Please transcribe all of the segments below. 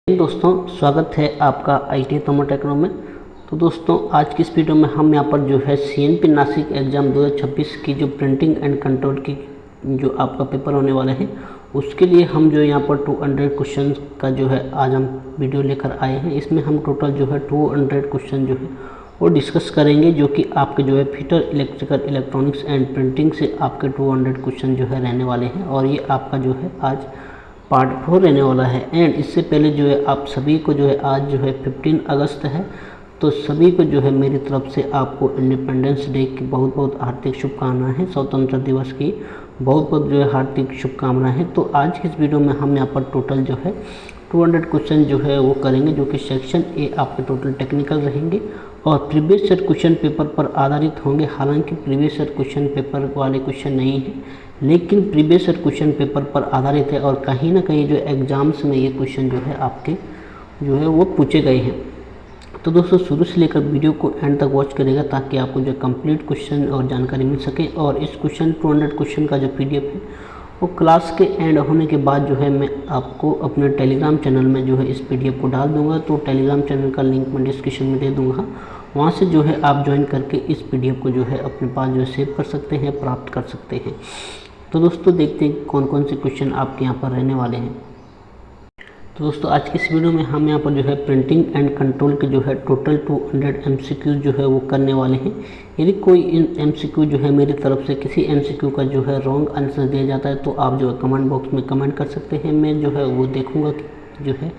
दोस्तों स्वागत है आपका IT तोमर टेक्नो में। तो दोस्तों आज की इस वीडियो में हम यहाँ पर जो है CNP नासिक एग्ज़ाम 2026 की जो प्रिंटिंग एंड कंट्रोल की जो आपका पेपर होने वाले हैं उसके लिए हम जो यहाँ पर 200 क्वेश्चन का जो है आज हम वीडियो लेकर आए हैं। इसमें हम टोटल जो है 200 क्वेश्चन जो है वो डिस्कस करेंगे, जो कि आपके जो है fitter electrical electronics and printing से आपके 200 क्वेश्चन जो है रहने वाले हैं और ये आपका जो है आज पार्ट 4 रहने वाला है। एंड इससे पहले जो है आप सभी को जो है आज जो है 15 अगस्त है, तो सभी को जो है मेरी तरफ से आपको इंडिपेंडेंस डे की बहुत बहुत हार्दिक शुभकामनाएं हैं। स्वतंत्रता दिवस की बहुत बहुत जो है हार्दिक शुभकामनाएं हैं। तो आज की इस वीडियो में हम यहाँ पर टोटल जो है 200 क्वेश्चन जो है वो करेंगे, जो कि सेक्शन ए आपके टोटल टेक्निकल रहेंगे और प्रीवियस ईयर क्वेश्चन पेपर पर आधारित होंगे। हालांकि प्रीवियस ईयर क्वेश्चन पेपर वाले क्वेश्चन नहीं है, लेकिन प्रीवियस ईयर क्वेश्चन पेपर पर आधारित है और कहीं ना कहीं जो एग्ज़ाम्स में ये क्वेश्चन जो है आपके जो है वो पूछे गए हैं। तो दोस्तों शुरू से लेकर वीडियो को एंड तक वॉच करेगा ताकि आपको जो कंप्लीट क्वेश्चन और जानकारी मिल सके। और इस क्वेश्चन 200 क्वेश्चन का जो PDF है वो क्लास के एंड होने के बाद जो है मैं आपको अपने टेलीग्राम चैनल में जो है इस PDF को डाल दूंगा। तो टेलीग्राम चैनल का लिंक मैं डिस्क्रिप्शन में दे दूंगा, वहाँ से जो है आप ज्वाइन करके इस PDF को जो है अपने पास जो है सेव कर सकते हैं, प्राप्त कर सकते हैं। तो दोस्तों देखते हैं कौन कौन से क्वेश्चन आपके यहाँ पर रहने वाले हैं। तो दोस्तों आज की इस वीडियो में हम यहाँ पर जो है प्रिंटिंग एंड कंट्रोल के जो है टोटल 200 MCQ जो है वो करने वाले हैं। यदि कोई इन MCQ जो है मेरी तरफ से किसी MCQ का जो है रॉन्ग आंसर दिया जाता है तो आप जो है कमेंट बॉक्स में कमेंट कर सकते हैं। मैं जो है वो देखूँगा कि जो है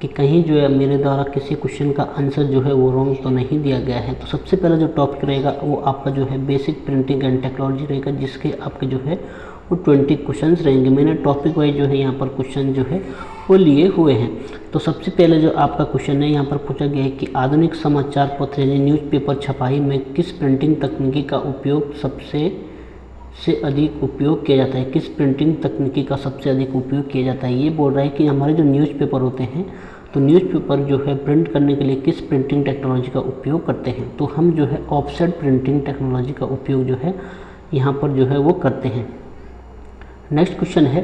कि कहीं जो है मेरे द्वारा किसी क्वेश्चन का आंसर जो है वो रॉन्ग तो नहीं दिया गया है। तो सबसे पहला जो टॉपिक रहेगा वो आपका जो है बेसिक प्रिंटिंग एंड टेक्नोलॉजी रहेगा, जिसके आपके जो है वो 20 क्वेश्चंस रहेंगे। मैंने टॉपिक वाइज जो है यहाँ पर क्वेश्चन जो है वो लिए हुए हैं। तो सबसे पहले जो आपका क्वेश्चन है यहाँ पर पूछा गया है कि आधुनिक समाचार पत्र यानी न्यूज़पेपर छपाई में किस प्रिंटिंग तकनीकी का उपयोग सबसे अधिक उपयोग किया जाता है। किस प्रिंटिंग तकनीकी का सबसे अधिक उपयोग किया जाता है। ये बोल रहा है कि हमारे जो न्यूज़पेपर होते हैं तो न्यूज़पेपर जो है प्रिंट करने के लिए किस प्रिंटिंग टेक्नोलॉजी का उपयोग करते हैं। तो हम जो है ऑफसेट प्रिंटिंग टेक्नोलॉजी का उपयोग जो है यहाँ पर जो है वो करते हैं। नेक्स्ट क्वेश्चन है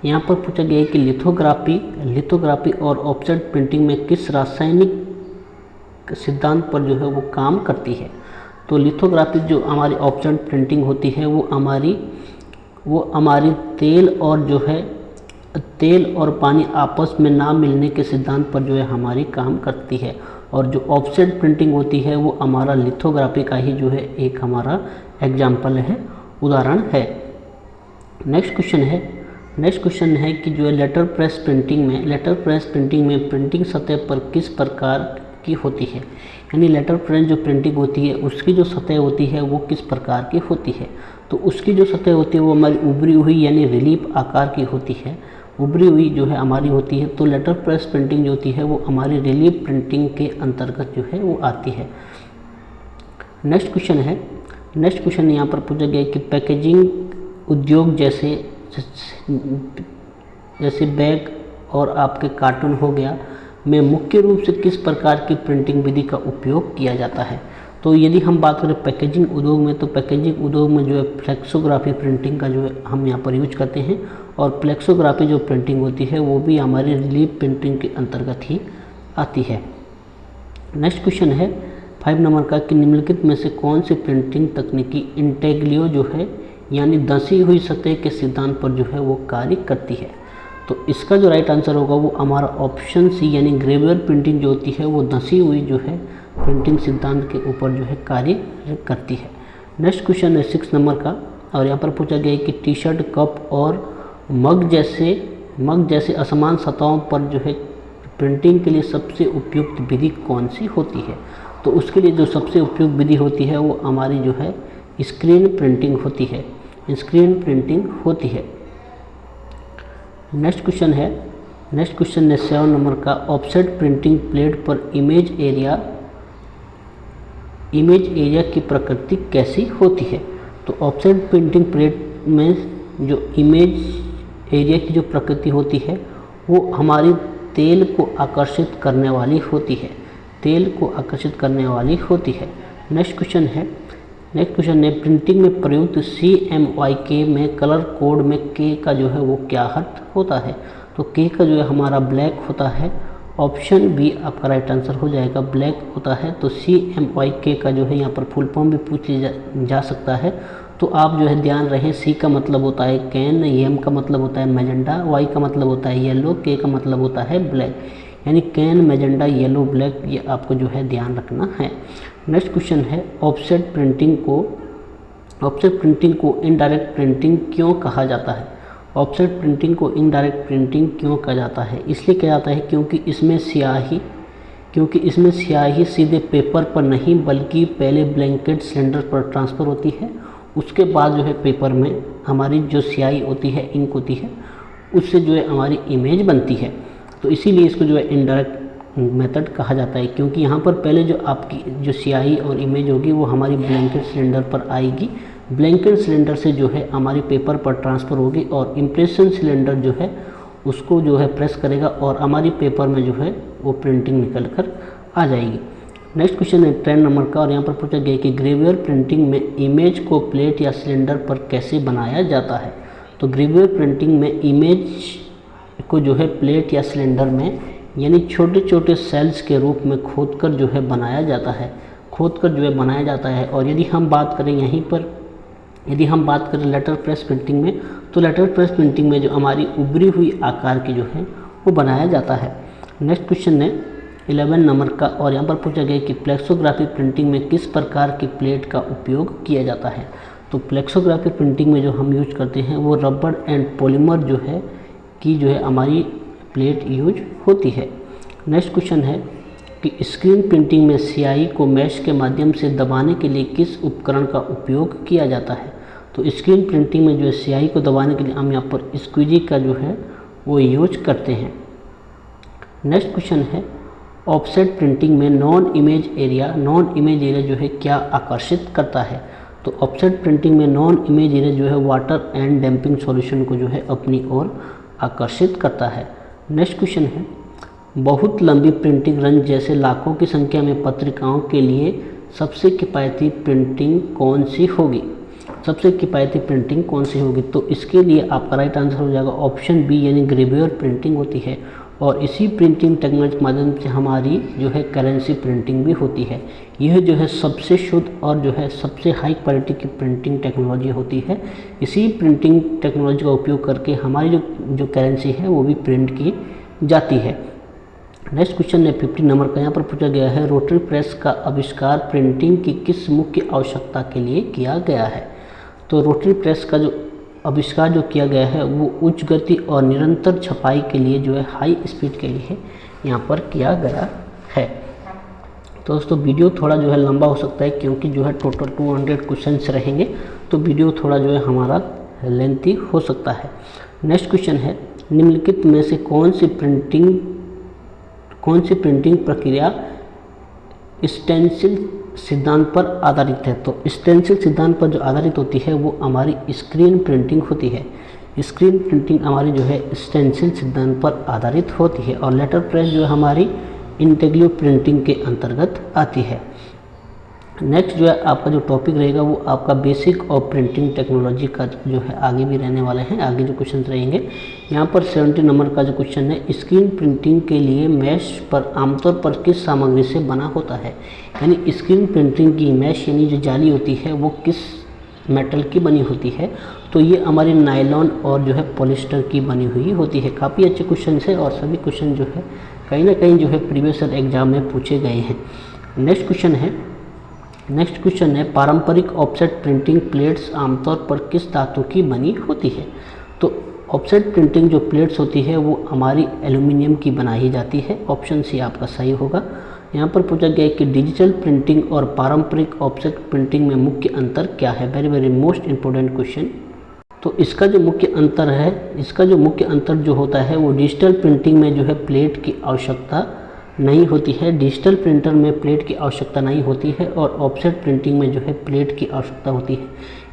यहाँ पर पूछा गया है कि लिथोग्राफी और ऑफसेट प्रिंटिंग में किस रासायनिक सिद्धांत पर जो है वो काम करती है। तो लिथोग्राफी जो हमारी ऑफसेट प्रिंटिंग होती है वो हमारी तेल और पानी आपस में ना मिलने के सिद्धांत पर जो है हमारी काम करती है। और जो ऑफसेट प्रिंटिंग होती है वो हमारा लिथोग्राफी का ही जो है एक हमारा एग्जाम्पल है, उदाहरण है। नेक्स्ट क्वेश्चन है कि जो है लेटर प्रेस प्रिंटिंग में प्रिंटिंग सतह पर किस प्रकार की होती है। यानी लेटर प्रेस जो प्रिंटिंग होती है उसकी जो सतह होती है वो किस प्रकार की होती है। तो उसकी जो सतह होती है वो हमारी उभरी हुई यानी रिलीफ आकार की होती है, उभरी हुई जो है हमारी होती है। तो लेटर प्रेस प्रिंटिंग जो होती है वो हमारी रिलीफ प्रिंटिंग के अंतर्गत जो है वो आती है। नेक्स्ट क्वेश्चन यहाँ पर पूछा गया है कि पैकेजिंग उद्योग जैसे बैग और आपके कार्टून हो गया में मुख्य रूप से किस प्रकार की प्रिंटिंग विधि का उपयोग किया जाता है। तो यदि हम बात करें पैकेजिंग उद्योग में, तो पैकेजिंग उद्योग में जो है फ्लेक्सोग्राफी प्रिंटिंग का जो है हम यहाँ पर यूज करते हैं। और फ्लेक्सोग्राफी जो प्रिंटिंग होती है वो भी हमारी रिलीफ प्रिंटिंग के अंतर्गत ही आती है। नेक्स्ट क्वेश्चन है 5 नंबर का कि निम्नलिखित में से कौन सी प्रिंटिंग तकनीकी इंटेग्लियो जो है यानी धंसी हुई सतह के सिद्धांत पर जो है वो कार्य करती है। तो इसका जो राइट आंसर होगा वो हमारा ऑप्शन सी यानी ग्रेवियर प्रिंटिंग जो होती है वो धंसी हुई जो है प्रिंटिंग सिद्धांत के ऊपर जो है कार्य करती है। नेक्स्ट क्वेश्चन है 6 नंबर का और यहाँ पर पूछा गया है कि टी शर्ट, कप और मग जैसे असमान सतहों पर जो है प्रिंटिंग के लिए सबसे उपयुक्त विधि कौन सी होती है। तो उसके लिए जो सबसे उपयुक्त विधि होती है वो हमारी जो है स्क्रीन प्रिंटिंग होती है, नेक्स्ट क्वेश्चन है 7 नंबर का ऑफसेट प्रिंटिंग प्लेट पर इमेज एरिया की प्रकृति कैसी होती है। तो ऑफसेट प्रिंटिंग प्लेट में जो इमेज एरिया की जो प्रकृति होती है वो हमारी तेल को आकर्षित करने वाली होती है, नेक्स्ट क्वेश्चन है प्रिंटिंग में प्रयुक्त CMYK में कलर कोड में K का जो है वो क्या अर्थ होता है। तो K का जो है हमारा ब्लैक होता है ऑप्शन बी आपका राइट आंसर हो जाएगा, ब्लैक होता है। तो CMYK का जो है यहाँ पर फुल फॉर्म भी पूछ लिया जा सकता है। तो आप जो है ध्यान रखें, C का मतलब होता है कैन, M का मतलब होता है मैजेंडा, Y का मतलब होता है येलो, K का मतलब होता है ब्लैक, यानी कैन, मैजेंडा, येलो, ब्लैक, ये आपको जो है ध्यान रखना है। नेक्स्ट क्वेश्चन है, ऑफसेट प्रिंटिंग को इनडायरेक्ट प्रिंटिंग क्यों कहा जाता है? ऑफसेट प्रिंटिंग को इनडायरेक्ट प्रिंटिंग क्यों कहा जाता है? इसलिए कहा जाता है क्योंकि इसमें स्याही सीधे पेपर पर नहीं बल्कि पहले ब्लैंकेट सिलेंडर पर ट्रांसफ़र होती है, उसके बाद जो है पेपर में हमारी जो स्याही होती है, इंक होती है, उससे जो है हमारी इमेज बनती है। तो इसीलिए इसको जो है इनडायरेक्ट मेथड कहा जाता है, क्योंकि यहाँ पर पहले जो आपकी जो स्याही और इमेज होगी वो हमारी ब्लैंकेट सिलेंडर पर आएगी, ब्लैंकेट सिलेंडर से जो है हमारी पेपर पर ट्रांसफ़र होगी और इम्प्रेशन सिलेंडर जो है उसको जो है प्रेस करेगा और हमारी पेपर में जो है वो प्रिंटिंग निकल कर आ जाएगी। नेक्स्ट क्वेश्चन है 10 नंबर का, और यहाँ पर पूछा गया कि ग्रेवियर प्रिंटिंग में इमेज को प्लेट या सिलेंडर पर कैसे बनाया जाता है? तो ग्रेवियर प्रिंटिंग में इमेज को जो है प्लेट या सिलेंडर में यानी छोटे छोटे सेल्स के रूप में खोदकर जो है बनाया जाता है। और यदि हम बात करें लेटर प्रेस प्रिंटिंग में, तो लेटर प्रेस प्रिंटिंग में जो हमारी उभरी हुई आकार की जो है वो बनाया जाता है। नेक्स्ट क्वेश्चन है 11 नंबर का, और यहाँ पर पूछा गया कि फ्लेक्सोग्राफी प्रिंटिंग में किस प्रकार की प्लेट का उपयोग किया जाता है? तो फ्लेक्सोग्राफी प्रिंटिंग में जो हम यूज करते हैं वो रबड़ एंड पॉलीमर जो है हमारी प्लेट यूज होती है। नेक्स्ट क्वेश्चन है कि स्क्रीन प्रिंटिंग में स्याही को मैश के माध्यम से दबाने के लिए किस उपकरण का उपयोग किया जाता है? तो स्क्रीन प्रिंटिंग में जो है स्याही को दबाने के लिए हम यहाँ पर स्क्वीजी का जो है वो यूज करते हैं। नेक्स्ट क्वेश्चन है, ऑफसेट प्रिंटिंग में नॉन इमेज एरिया जो है क्या आकर्षित करता है? तो ऑफसेट प्रिंटिंग में नॉन इमेज एरिया जो है वाटर एंड डैम्पिंग सॉल्यूशन को जो है अपनी ओर आकर्षित करता है। नेक्स्ट क्वेश्चन है, बहुत लंबी प्रिंटिंग रन जैसे लाखों की संख्या में पत्रिकाओं के लिए सबसे किफ़ायती प्रिंटिंग कौन सी होगी? तो इसके लिए आपका राइट आंसर हो जाएगा ऑप्शन बी, यानी ग्रेवियर प्रिंटिंग होती है। और इसी प्रिंटिंग टेक्नोलॉजी के माध्यम से हमारी जो है करेंसी प्रिंटिंग भी होती है। यह जो है सबसे शुद्ध और जो है सबसे हाई क्वालिटी की प्रिंटिंग टेक्नोलॉजी होती है। इसी प्रिंटिंग टेक्नोलॉजी का उपयोग करके हमारी जो करेंसी है वो भी प्रिंट की जाती है। नेक्स्ट क्वेश्चन है 50 नंबर का, यहाँ पर पूछा गया है रोटरी प्रेस का आविष्कार प्रिंटिंग की किस मुख्य आवश्यकता के लिए किया गया है? तो रोटरी प्रेस का जो आविष्कार जो किया गया है वो उच्च गति और निरंतर छपाई के लिए जो है हाई स्पीड के लिए यहाँ पर किया गया है। तो दोस्तों वीडियो थोड़ा जो है लंबा हो सकता है, क्योंकि जो है टोटल 200 क्वेश्चंस रहेंगे, तो वीडियो थोड़ा जो है हमारा लेंथी हो सकता है। नेक्स्ट क्वेश्चन है, निम्नलिखित में से कौन सी प्रिंटिंग प्रक्रिया स्टेंसिल सिद्धांत पर आधारित है? तो स्टेंसिल सिद्धांत पर जो आधारित होती है वो हमारी स्क्रीन प्रिंटिंग होती है। स्क्रीन प्रिंटिंग हमारी जो है स्टेंसिल सिद्धांत पर आधारित होती है। और लेटर प्रेस जो है हमारी इंटेग्रो प्रिंटिंग के अंतर्गत आती है। नेक्स्ट जो है आपका जो टॉपिक रहेगा वो आपका बेसिक और प्रिंटिंग टेक्नोलॉजी का जो है आगे भी रहने वाले हैं, आगे जो क्वेश्चन रहेंगे। यहाँ पर 70 नंबर का जो क्वेश्चन है, स्क्रीन प्रिंटिंग के लिए मैश पर आमतौर पर किस सामग्री से बना होता है? यानी स्क्रीन प्रिंटिंग की मैश यानी जो जाली होती है वो किस मेटल की बनी होती है? तो ये हमारी नायलॉन और जो है पॉलिस्टर की बनी हुई होती है। काफ़ी अच्छे क्वेश्चन है और सभी क्वेश्चन जो है कहीं ना कहीं जो है प्रीवियस ईयर एग्जाम में पूछे गए हैं। नेक्स्ट क्वेश्चन है पारंपरिक ऑफसेट प्रिंटिंग प्लेट्स आमतौर पर किस धातु की बनी होती है? तो ऑफसेट प्रिंटिंग जो प्लेट्स होती है वो हमारी एल्यूमिनियम की बनाई जाती है। ऑप्शन सी आपका सही होगा। यहाँ पर पूछा गया है कि डिजिटल प्रिंटिंग और पारंपरिक ऑफसेट प्रिंटिंग में मुख्य अंतर क्या है? Very very most important question. तो इसका जो मुख्य अंतर जो होता है वो डिजिटल प्रिंटिंग में जो है प्लेट की आवश्यकता नहीं होती है। डिजिटल प्रिंटर में प्लेट की आवश्यकता नहीं होती है और ऑफसेट प्रिंटिंग में जो है प्लेट की आवश्यकता होती है।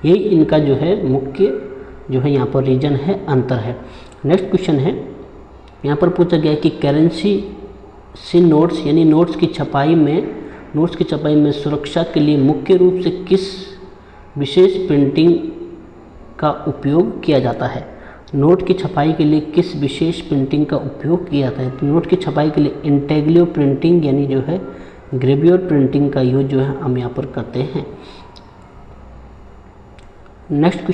यही इनका जो है मुख्य जो है यहाँ पर रीजन है, अंतर है। नेक्स्ट क्वेश्चन है, यहाँ पर पूछा गया है कि करेंसी से नोट्स यानी नोट्स की छपाई में सुरक्षा के लिए मुख्य रूप से किस विशेष प्रिंटिंग का उपयोग किया जाता है? नोट की छपाई के लिए किस विशेष प्रिंटिंग का उपयोग किया जाता है? तो नोट की छपाई के लिए इंटेग्लियो प्रिंटिंग यानी जो है ग्रेवियर प्रिंटिंग का यूज जो है हम यहाँ पर करते हैं। नेक्स्ट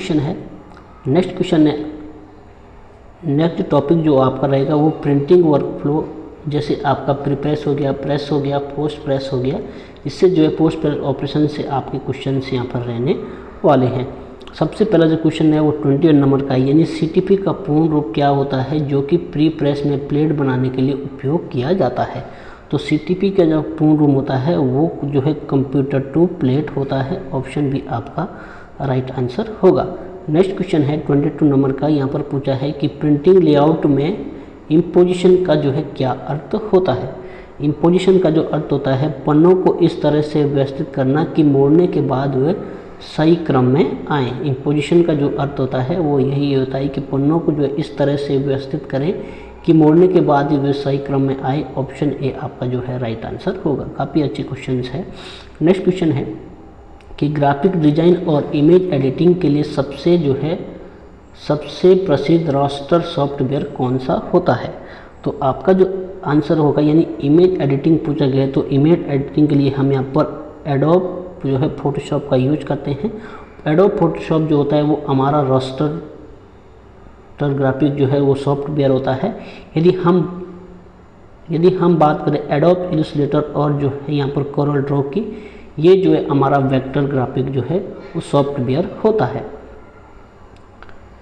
नेक्स्ट टॉपिक जो आपका रहेगा वो प्रिंटिंग वर्कफ्लो, जैसे आपका प्रीप्रेस हो गया, प्रेस हो गया, पोस्ट प्रेस हो गया। इससे जो है पोस्ट प्रेस ऑपरेशन से आपके क्वेश्चन यहाँ पर रहने वाले हैं। सबसे पहला जो क्वेश्चन है वो 21 नंबर का है, यानी सीटीपी का पूर्ण रूप क्या होता है जो कि प्री प्रेस में प्लेट बनाने के लिए उपयोग किया जाता है? तो सीटीपी का जो पूर्ण रूप होता है वो जो है कंप्यूटर टू प्लेट होता है। ऑप्शन बी आपका राइट आंसर होगा। नेक्स्ट क्वेश्चन है 22 नंबर का, यहाँ पर पूछा है कि प्रिंटिंग लेआउट में इम्पोजिशन का जो है क्या अर्थ होता है? इम्पोजिशन का जो अर्थ होता है पन्नों को इस तरह से व्यवस्थित करना कि मोड़ने के बाद वे सही क्रम में आए। इम्पोजिशन का जो अर्थ होता है वो यही होता है कि पन्नों को जो है इस तरह से व्यवस्थित करें कि मोड़ने के बाद ही वे सही क्रम में आए। ऑप्शन ए आपका जो है राइट आंसर होगा। काफ़ी अच्छे क्वेश्चन है। नेक्स्ट क्वेश्चन है कि ग्राफिक डिजाइन और इमेज एडिटिंग के लिए सबसे प्रसिद्ध रास्टर सॉफ्टवेयर कौन सा होता है? तो आपका जो आंसर होगा, यानी इमेज एडिटिंग पूछा गया है तो इमेज एडिटिंग के लिए हम यहाँ पर एडोब जो है फोटोशॉप का यूज करते हैं। एडोब फोटोशॉप जो होता है वो हमारा रास्टर ग्राफिक जो है वो सॉफ्टवेयर होता है। यदि हम बात करें एडोब इलस्ट्रेटर और जो है यहाँ पर कोरल ड्रॉ की, ये जो है हमारा वेक्टर ग्राफिक जो है वो सॉफ्टवेयर होता है।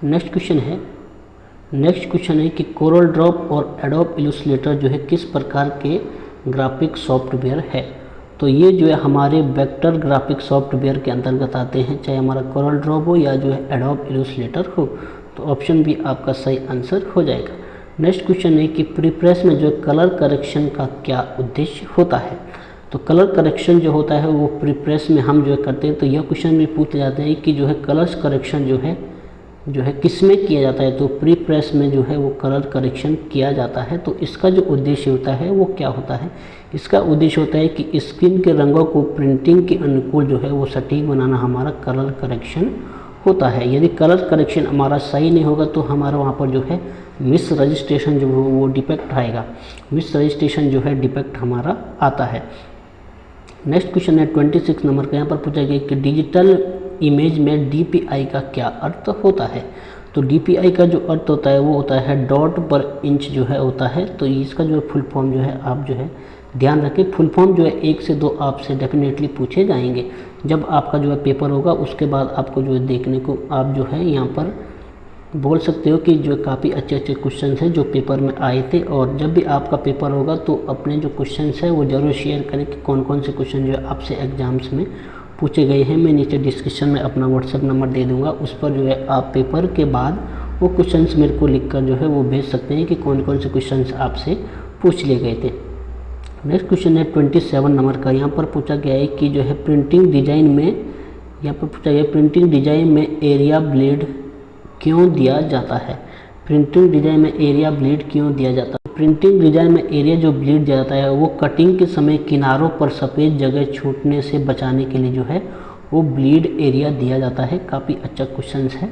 नेक्स्ट क्वेश्चन है कि कोरल ड्रॉ और एडोब इलस्ट्रेटर जो है किस प्रकार के ग्राफिक सॉफ्टवेयर है? तो ये जो है हमारे वेक्टर ग्राफिक सॉफ्टवेयर के अंतर्गत आते हैं, चाहे हमारा कोरल ड्रॉ हो या जो है एडोब इलस्ट्रेटर हो। तो ऑप्शन भी आपका सही आंसर हो जाएगा। नेक्स्ट क्वेश्चन है कि प्रीप्रेस में जो कलर करेक्शन का क्या उद्देश्य होता है? तो कलर करेक्शन जो होता है वो प्रीप्रेस में हम जो है करते हैं। तो यह क्वेश्चन भी पूछे जाते हैं कि जो है कलर्स करेक्शन जो है किस में किया जाता है? तो प्री प्रेस में जो है वो कलर करेक्शन किया जाता है। तो इसका जो उद्देश्य होता है वो क्या होता है? इसका उद्देश्य होता है कि स्क्रीन के रंगों को प्रिंटिंग के अनुकूल जो है वो सटीक बनाना हमारा कलर करेक्शन होता है। यदि कलर करेक्शन हमारा सही नहीं होगा तो हमारा वहाँ पर जो है मिस रजिस्ट्रेशन जो वो डिफेक्ट आएगा। मिस रजिस्ट्रेशन जो है डिफेक्ट हमारा आता है। नेक्स्ट क्वेश्चन है 26 नंबर का, यहाँ पर पूछा गया कि डिजिटल इमेज में DPI का क्या अर्थ होता है? तो DPI का जो अर्थ होता है वो होता है डॉट पर इंच जो है होता है। तो इसका जो फुल फॉर्म जो है आप जो है ध्यान रखें। फुल फॉर्म जो है 1 से 2 आपसे डेफिनेटली पूछे जाएंगे। जब आपका जो है पेपर होगा उसके बाद आपको जो है देखने को आप जो है यहाँ पर बोल सकते हो कि जो काफ़ी अच्छे क्वेश्चन हैं जो पेपर में आए थे। और जब भी आपका पेपर होगा तो अपने जो क्वेश्चन है वो ज़रूर शेयर करें कि कौन कौन से क्वेश्चन जो है आपसे एग्जाम्स में पूछे गए हैं। मैं नीचे डिस्क्रिप्शन में अपना व्हाट्सएप नंबर दे दूंगा, उस पर जो है आप पेपर के बाद वो क्वेश्चंस मेरे को लिखकर जो है वो भेज सकते हैं कि कौन कौन से क्वेश्चंस आपसे पूछ लिए गए थे। नेक्स्ट क्वेश्चन है 27 नंबर का, यहाँ पर पूछा गया है कि जो है प्रिंटिंग डिजाइन में एरिया ब्लेड क्यों दिया जाता है? प्रिंटिंग डिजाइन में एरिया ब्लेड क्यों दिया जाता है? प्रिंटिंग डिजाइन में एरिया जो ब्लीड जाता है वो कटिंग के समय किनारों पर सफ़ेद जगह छूटने से बचाने के लिए जो है वो ब्लीड एरिया दिया जाता है। काफ़ी अच्छा क्वेश्चन है।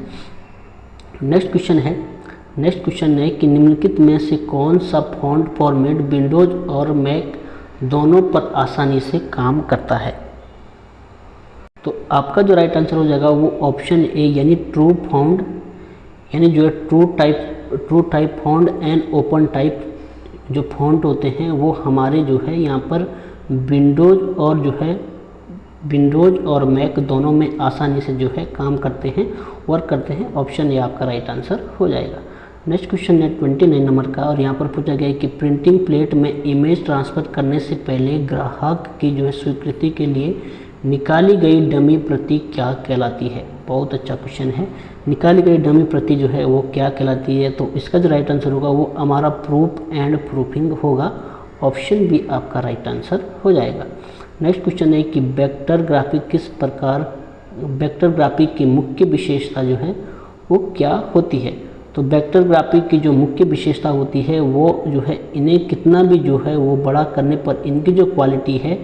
नेक्स्ट क्वेश्चन है कि निम्नलिखित में से कौन सा फॉन्ट फॉर्मेट विंडोज और मैक दोनों पर आसानी से काम करता है? तो आपका जो राइट आंसर हो जाएगा वो ऑप्शन ए, यानी ट्रू फॉन्ट, यानी जो है true type font and open type जो फॉन्ट होते हैं वो हमारे जो है यहाँ पर विंडोज और मैक दोनों में आसानी से जो है काम करते हैं, वर्क करते हैं। ऑप्शन ए आपका राइट आंसर हो जाएगा। नेक्स्ट क्वेश्चन है 29 नंबर का, और यहाँ पर पूछा गया है कि प्रिंटिंग प्लेट में इमेज ट्रांसफ़र करने से पहले ग्राहक की जो है स्वीकृति के लिए निकाली गई डमी प्रति क्या कहलाती है? बहुत अच्छा क्वेश्चन है। निकाली गई डमी प्रति जो है वो क्या कहलाती है? तो इसका जो राइट आंसर होगा वो हमारा प्रूफ एंड प्रूफिंग होगा। ऑप्शन बी आपका राइट आंसर हो जाएगा। नेक्स्ट क्वेश्चन है कि वेक्टर ग्राफिक की मुख्य विशेषता जो है वो क्या होती है? तो वेक्टर ग्राफिक की जो मुख्य विशेषता होती है वो जो है इन्हें कितना भी जो है वो बड़ा करने पर इनकी जो क्वालिटी है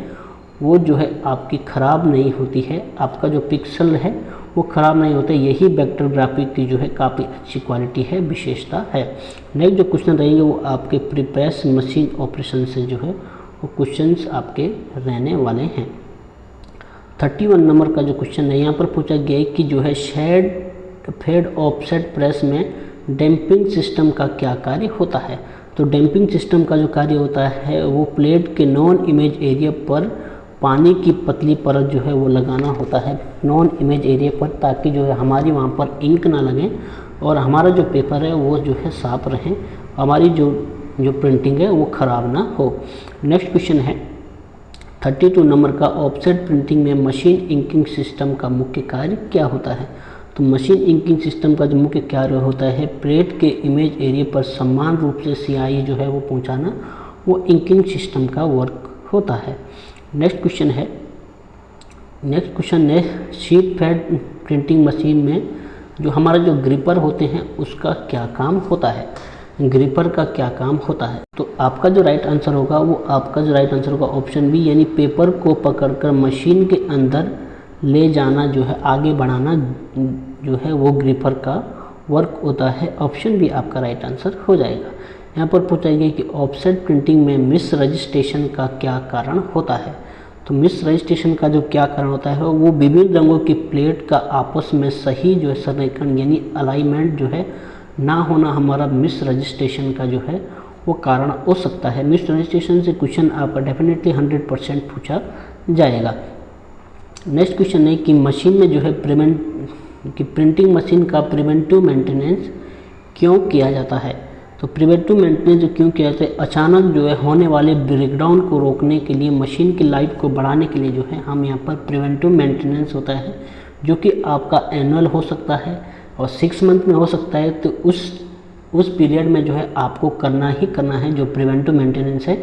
वो जो है आपकी ख़राब नहीं होती है। आपका जो पिक्सल है वो ख़राब नहीं होते। यही वेक्टर ग्राफिक की जो है काफ़ी अच्छी क्वालिटी है, विशेषता है। नेक्स्ट जो क्वेश्चन रहेंगे वो आपके प्रीप्रेस मशीन ऑपरेशन से जो है वो क्वेश्चंस आपके रहने वाले हैं। 31 नंबर का जो क्वेश्चन है यहाँ पर पूछा गया है कि जो है फेड ऑफसेट प्रेस में डैम्पिंग सिस्टम का क्या कार्य होता है। तो डैम्पिंग सिस्टम का जो कार्य होता है वो प्लेट के नॉन इमेज एरिया पर पानी की पतली परत जो है वो लगाना होता है नॉन इमेज एरिया पर, ताकि जो है हमारी वहाँ पर इंक ना लगे और हमारा जो पेपर है वो जो है साफ रहे, हमारी जो प्रिंटिंग है वो ख़राब ना हो। नेक्स्ट क्वेश्चन है 32 नंबर का, ऑफसेट प्रिंटिंग में मशीन इंकिंग सिस्टम का मुख्य कार्य क्या होता है। तो मशीन इंकिंग सिस्टम का जो मुख्य कार्य होता है प्लेट के इमेज एरिया पर समान रूप से स्याही जो है वो पहुंचाना, वो इंकिंग सिस्टम का वर्क होता है। नेक्स्ट क्वेश्चन है शीट फेड प्रिंटिंग मशीन में जो हमारा जो ग्रिपर होते हैं उसका क्या काम होता है, ग्रिपर का क्या काम होता है। तो आपका जो राइट आंसर होगा ऑप्शन बी, यानी पेपर को पकड़कर मशीन के अंदर ले जाना जो है, आगे बढ़ाना जो है वो ग्रिपर का वर्क होता है। ऑप्शन बी आपका राइट आंसर हो जाएगा। यहाँ पर पूछा गया कि ऑफसेट प्रिंटिंग में मिस रजिस्ट्रेशन का क्या कारण होता है। तो मिस रजिस्ट्रेशन का जो क्या कारण होता है वो विभिन्न रंगों की प्लेट का आपस में सही जो है संरेखण यानी अलाइनमेंट जो है ना होना हमारा मिस रजिस्ट्रेशन का जो है वो कारण हो सकता है। मिस रजिस्ट्रेशन से क्वेश्चन आपका डेफिनेटली 100% पूछा जाएगा। नेक्स्ट क्वेश्चन है कि मशीन में जो है प्रिंटिंग मशीन का प्रिवेंटिव मेंटेनेंस क्यों किया जाता है। तो प्रिवेंटिव मेंटेनेंस क्यों किया जाता है, अचानक जो है होने वाले ब्रेकडाउन को रोकने के लिए, मशीन की लाइफ को बढ़ाने के लिए जो है हम यहाँ पर प्रिवेंटिव मेंटेनेंस होता है, जो कि आपका एनुअल हो सकता है और 6 मंथ में हो सकता है। तो उस पीरियड में जो है आपको करना ही करना है जो प्रिवेंटिव मेंटेनेंस है।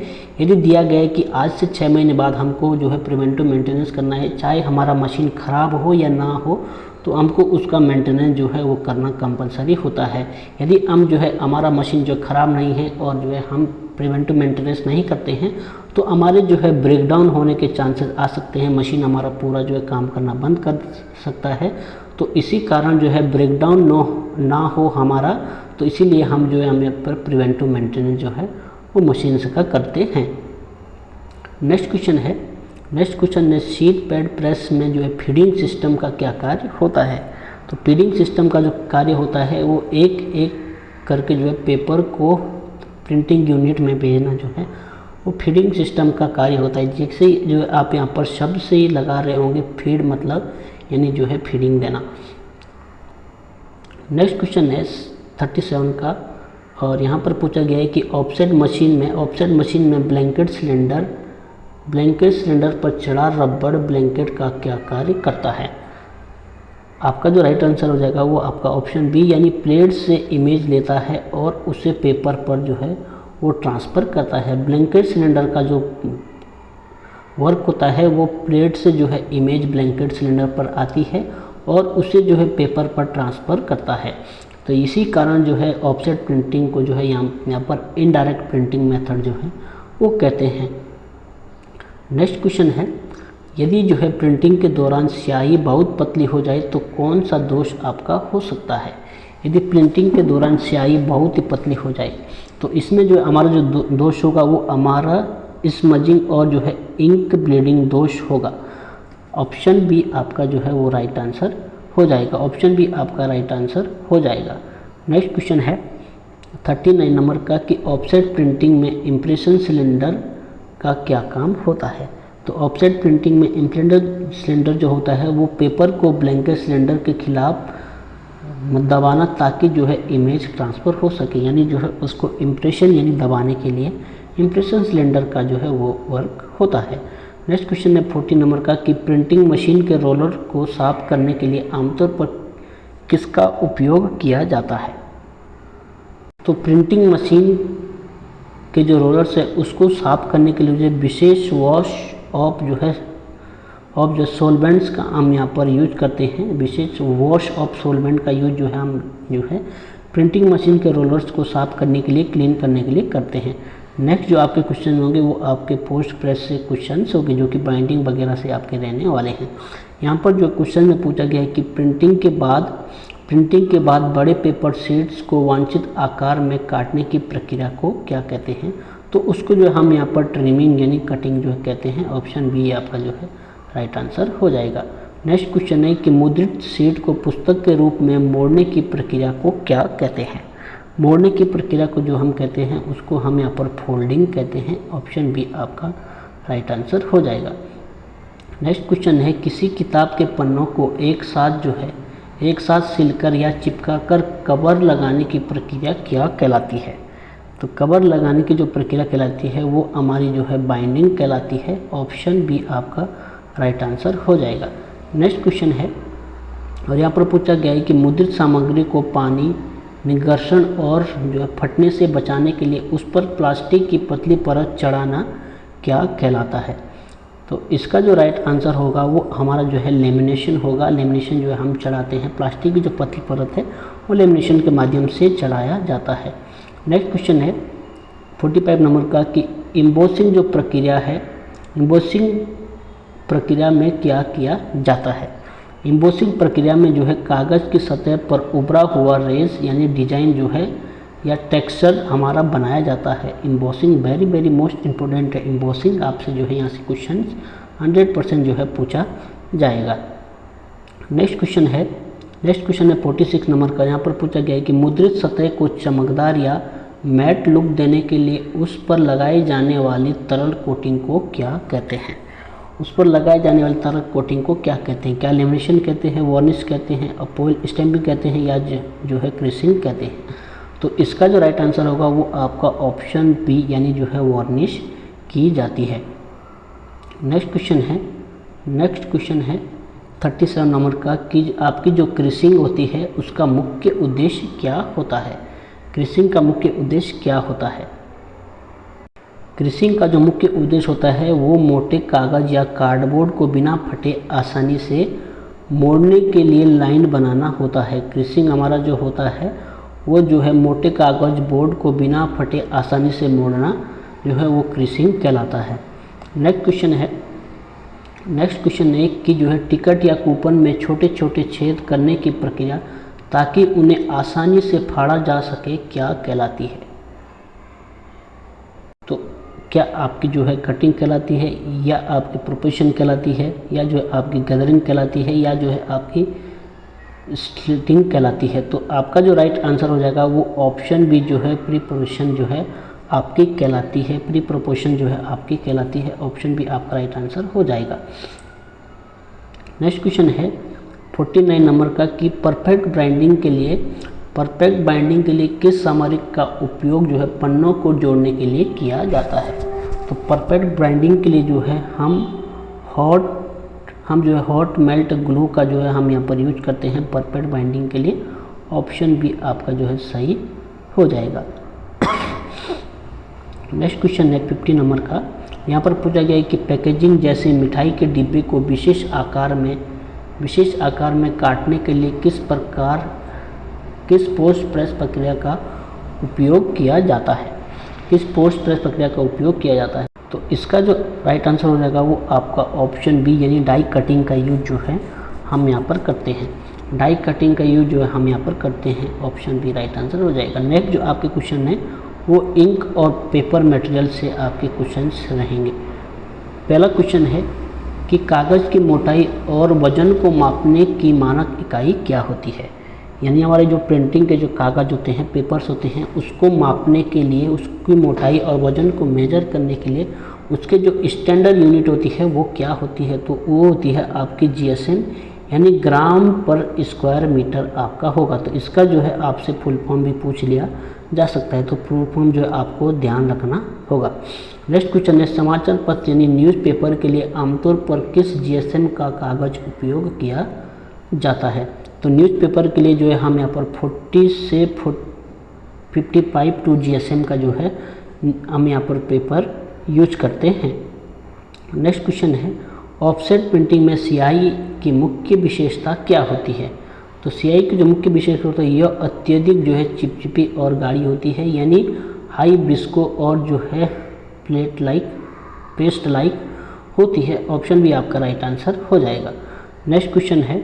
यदि दिया गया है कि आज से 6 महीने बाद हमको जो है प्रिवेंटिव मेंटेनेंस करना है, चाहे हमारा मशीन ख़राब हो या ना हो, तो हमको उसका मेंटेनेंस जो है वो करना कंपलसरी होता है। यदि हम जो है हमारा मशीन जो ख़राब नहीं है और जो है हम प्रिवेंटिव मेंटेनेंस नहीं करते हैं तो हमारे जो है ब्रेकडाउन होने के चांसेस आ सकते हैं, मशीन हमारा पूरा जो है काम करना बंद कर सकता है। तो इसी कारण जो है ब्रेकडाउन ना हो हमारा, तो इसीलिए हम जो है हमें पर प्रिवेंटिव मेंटेनेंस जो है वो मशीन से का करते हैं। नेक्स्ट क्वेश्चन है शीट पैड प्रेस में जो है फीडिंग सिस्टम का क्या कार्य होता है। तो फीडिंग सिस्टम का जो कार्य होता है वो एक एक करके जो है पेपर को प्रिंटिंग यूनिट में भेजना जो है वो फीडिंग सिस्टम का कार्य होता है। जैसे जो है आप यहाँ पर शब्द से ही लगा रहे होंगे, फीड मतलब यानी जो है फीडिंग देना। नेक्स्ट क्वेश्चन है 37 का, और यहाँ पर पूछा गया है कि ऑफसेट मशीन में ब्लैंकेट सिलेंडर पर चढ़ा रबड़ ब्लैंकेट का क्या कार्य करता है। आपका जो राइट आंसर हो जाएगा वो आपका ऑप्शन बी, यानी प्लेट से इमेज लेता है और उसे पेपर पर जो है वो ट्रांसफ़र करता है। ब्लैंकेट सिलेंडर का जो वर्क होता है वो प्लेट से जो है इमेज ब्लैंकेट सिलेंडर पर आती है और उसे जो है पेपर पर ट्रांसफ़र करता है। तो इसी कारण जो है ऑफसेट प्रिंटिंग को जो है यहाँ पर इनडायरेक्ट प्रिंटिंग मेथड जो है वो कहते हैं। नेक्स्ट क्वेश्चन है यदि जो है प्रिंटिंग के दौरान स्याही बहुत पतली हो जाए तो कौन सा दोष आपका हो सकता है। यदि प्रिंटिंग के दौरान स्याही बहुत ही पतली हो जाए तो इसमें जो हमारा जो दोष होगा वो हमारा स्मजिंग और जो है इंक ब्लीडिंग दोष होगा। ऑप्शन बी आपका जो है वो राइट आंसर हो जाएगा। ऑप्शन बी आपका राइट आंसर हो जाएगा। नेक्स्ट क्वेश्चन है 39 नंबर का कि ऑफसेट प्रिंटिंग में इम्प्रेशन सिलेंडर का क्या काम होता है। तो ऑफसेट प्रिंटिंग में इम्प्रेशन सिलेंडर जो होता है वो पेपर को ब्लैंकेट सिलेंडर के खिलाफ दबाना ताकि जो है इमेज ट्रांसफ़र हो सके, यानी जो है उसको इम्प्रेशन यानी दबाने के लिए इम्प्रेशन सिलेंडर का जो है वो वर्क होता है। नेक्स्ट क्वेश्चन है 40 नंबर का कि प्रिंटिंग मशीन के रोलर को साफ करने के लिए आमतौर पर किसका उपयोग किया जाता है। तो प्रिंटिंग मशीन के जो रोलर्स है उसको साफ करने के लिए विशेष वॉश ऑफ जो सॉल्वेंट्स का हम यहाँ पर यूज करते हैं। विशेष वॉश ऑफ सॉल्वेंट का यूज जो है हम जो है प्रिंटिंग मशीन के रोलर्स को साफ करने के लिए, क्लीन करने के लिए करते हैं। नेक्स्ट जो आपके क्वेश्चन होंगे वो आपके पोस्ट प्रेस से क्वेश्चन होंगे जो कि बाइंडिंग वगैरह से आपके रहने वाले हैं। यहाँ पर जो क्वेश्चन में पूछा गया है कि प्रिंटिंग के बाद बड़े पेपर शीट्स को वांछित आकार में काटने की प्रक्रिया को क्या कहते हैं, तो उसको जो हम यहाँ पर ट्रिमिंग यानी कटिंग जो है कहते हैं। ऑप्शन बी आपका जो है राइट आंसर हो जाएगा। नेक्स्ट क्वेश्चन है कि मुद्रित शीट को पुस्तक के रूप में मोड़ने की प्रक्रिया को क्या कहते हैं। मोड़ने की प्रक्रिया को जो हम कहते हैं उसको हम यहाँ पर फोल्डिंग कहते हैं। ऑप्शन बी आपका राइट आंसर हो जाएगा। नेक्स्ट क्वेश्चन है किसी किताब के पन्नों को एक साथ सिलकर या चिपका कर कवर लगाने की प्रक्रिया क्या कहलाती है। तो कवर लगाने की जो प्रक्रिया कहलाती है वो हमारी जो है बाइंडिंग कहलाती है। ऑप्शन बी आपका राइट आंसर हो जाएगा। नेक्स्ट क्वेश्चन है और यहाँ पर पूछा गया है कि मुद्रित सामग्री को पानी निगर्षण और जो है फटने से बचाने के लिए उस पर प्लास्टिक की पतली परत चढ़ाना क्या कहलाता है। तो इसका जो राइट आंसर होगा वो हमारा जो है लेमिनेशन होगा। लेमिनेशन जो है हम चढ़ाते हैं, प्लास्टिक की जो पतली परत है वो लेमिनेशन के माध्यम से चढ़ाया जाता है। नेक्स्ट क्वेश्चन है 45 नंबर का कि एम्बोसिंग जो प्रक्रिया है, एम्बोसिंग प्रक्रिया में क्या किया जाता है। एम्बोसिंग प्रक्रिया में जो है कागज़ की सतह पर उभरा हुआ रेस यानी डिजाइन जो है या टेक्सचर हमारा बनाया जाता है। Embossing very very most important है। एम्बोसिंग आपसे जो है यहाँ से क्वेश्चन 100% जो है पूछा जाएगा। नेक्स्ट क्वेश्चन है 46 नंबर का। यहाँ पर पूछा गया है कि मुद्रित सतह को चमकदार या मैट लुक देने के लिए उस पर लगाई जाने वाली तरल कोटिंग को क्या कहते हैं। उस पर लगाए जाने वाली तरल कोटिंग को क्या कहते हैं। क्या लेमिनेशन कहते हैं, वार्निश कहते हैं, अपॉइल स्टैम्पिंग कहते हैं या जो है क्रीसिंग कहते हैं। तो इसका जो राइट आंसर होगा वो आपका ऑप्शन बी यानी जो है वार्निश की जाती है। नेक्स्ट क्वेश्चन है 37 नंबर का कि आपकी जो क्रीसिंग होती है उसका मुख्य उद्देश्य क्या होता है। क्रीसिंग का मुख्य उद्देश्य क्या होता है। क्रीसिंग का जो मुख्य उद्देश्य होता है वो मोटे कागज़ या कार्डबोर्ड को बिना फटे आसानी से मोड़ने के लिए लाइन बनाना होता है। क्रीसिंग हमारा जो होता है वो जो है मोटे कागज़ बोर्ड को बिना फटे आसानी से मोड़ना जो है वो क्रीसिंग कहलाता है। नेक्स्ट क्वेश्चन है कि जो है टिकट या कूपन में छोटे छोटे छेद करने की प्रक्रिया ताकि उन्हें आसानी से फाड़ा जा सके क्या कहलाती है। तो क्या आपकी जो है कटिंग कहलाती है या आपकी प्रोपोर्शन कहलाती है या जो है आपकी गैदरिंग कहलाती है या जो है आपकी स्लिटिंग कहलाती है। तो आपका जो राइट आंसर हो जाएगा वो ऑप्शन बी जो है प्री प्रोपोर्शन जो है आपकी कहलाती है। प्री प्रोपोर्शन जो है आपकी कहलाती है। ऑप्शन बी आपका राइट आंसर हो जाएगा। नेक्स्ट क्वेश्चन है 49 नंबर का कि परफेक्ट बाइंडिंग के लिए किस सामग्री का उपयोग जो है पन्नों को जोड़ने के लिए किया जाता है। तो परफेक्ट बाइंडिंग के लिए जो है हम जो है हॉट मेल्ट ग्लू का जो है हम यहाँ पर यूज करते हैं परफेक्ट बाइंडिंग के लिए। ऑप्शन बी आपका जो है सही हो जाएगा। नेक्स्ट क्वेश्चन है 50 नंबर का। यहाँ पर पूछा गया है कि पैकेजिंग जैसे मिठाई के डिब्बे को विशेष आकार में काटने के लिए किस पोस्ट प्रेस प्रक्रिया का उपयोग किया जाता है। किस पोस्ट प्रेस प्रक्रिया का उपयोग किया जाता है। तो इसका जो राइट आंसर हो जाएगा वो आपका ऑप्शन बी यानी डाई कटिंग का यूज जो है हम यहाँ पर करते हैं। डाई कटिंग का यूज जो है हम यहाँ पर करते हैं। ऑप्शन बी राइट आंसर हो जाएगा। नेक्स्ट जो आपके क्वेश्चन है वो इंक और पेपर मटेरियल से आपके क्वेश्चंस रहेंगे। पहला क्वेश्चन है कि कागज़ की मोटाई और वजन को मापने की मानक इकाई क्या होती है। यानी हमारे जो प्रिंटिंग के जो कागज़ होते हैं, पेपर्स होते हैं, उसको मापने के लिए, उसकी मोटाई और वजन को मेजर करने के लिए उसके जो स्टैंडर्ड यूनिट होती है वो क्या होती है। तो वो होती है आपकी GSM यानी ग्राम पर स्क्वायर मीटर आपका होगा। तो इसका जो है आपसे फुल फॉर्म भी पूछ लिया जा सकता है। तो फुल फॉर्म जो है आपको ध्यान रखना होगा। नेक्स्ट क्वेश्चन है समाचार पत्र यानी न्यूज़पेपर के लिए आमतौर पर किस GSM का कागज़ उपयोग किया जाता है। तो न्यूज़पेपर के लिए जो है हम यहाँ पर 40 से 55 GSM का जो है हम यहाँ पर पेपर यूज करते हैं। नेक्स्ट क्वेश्चन है ऑफसेट प्रिंटिंग में स्याही की मुख्य विशेषता क्या होती है। तो स्याही की जो मुख्य विशेषता होती है यह अत्यधिक जो है चिपचिपी और गाढ़ी होती है। यानी हाई विस्को और जो है पेस्ट लाइक होती है। ऑप्शन भी आपका राइट आंसर हो जाएगा। नेक्स्ट क्वेश्चन है,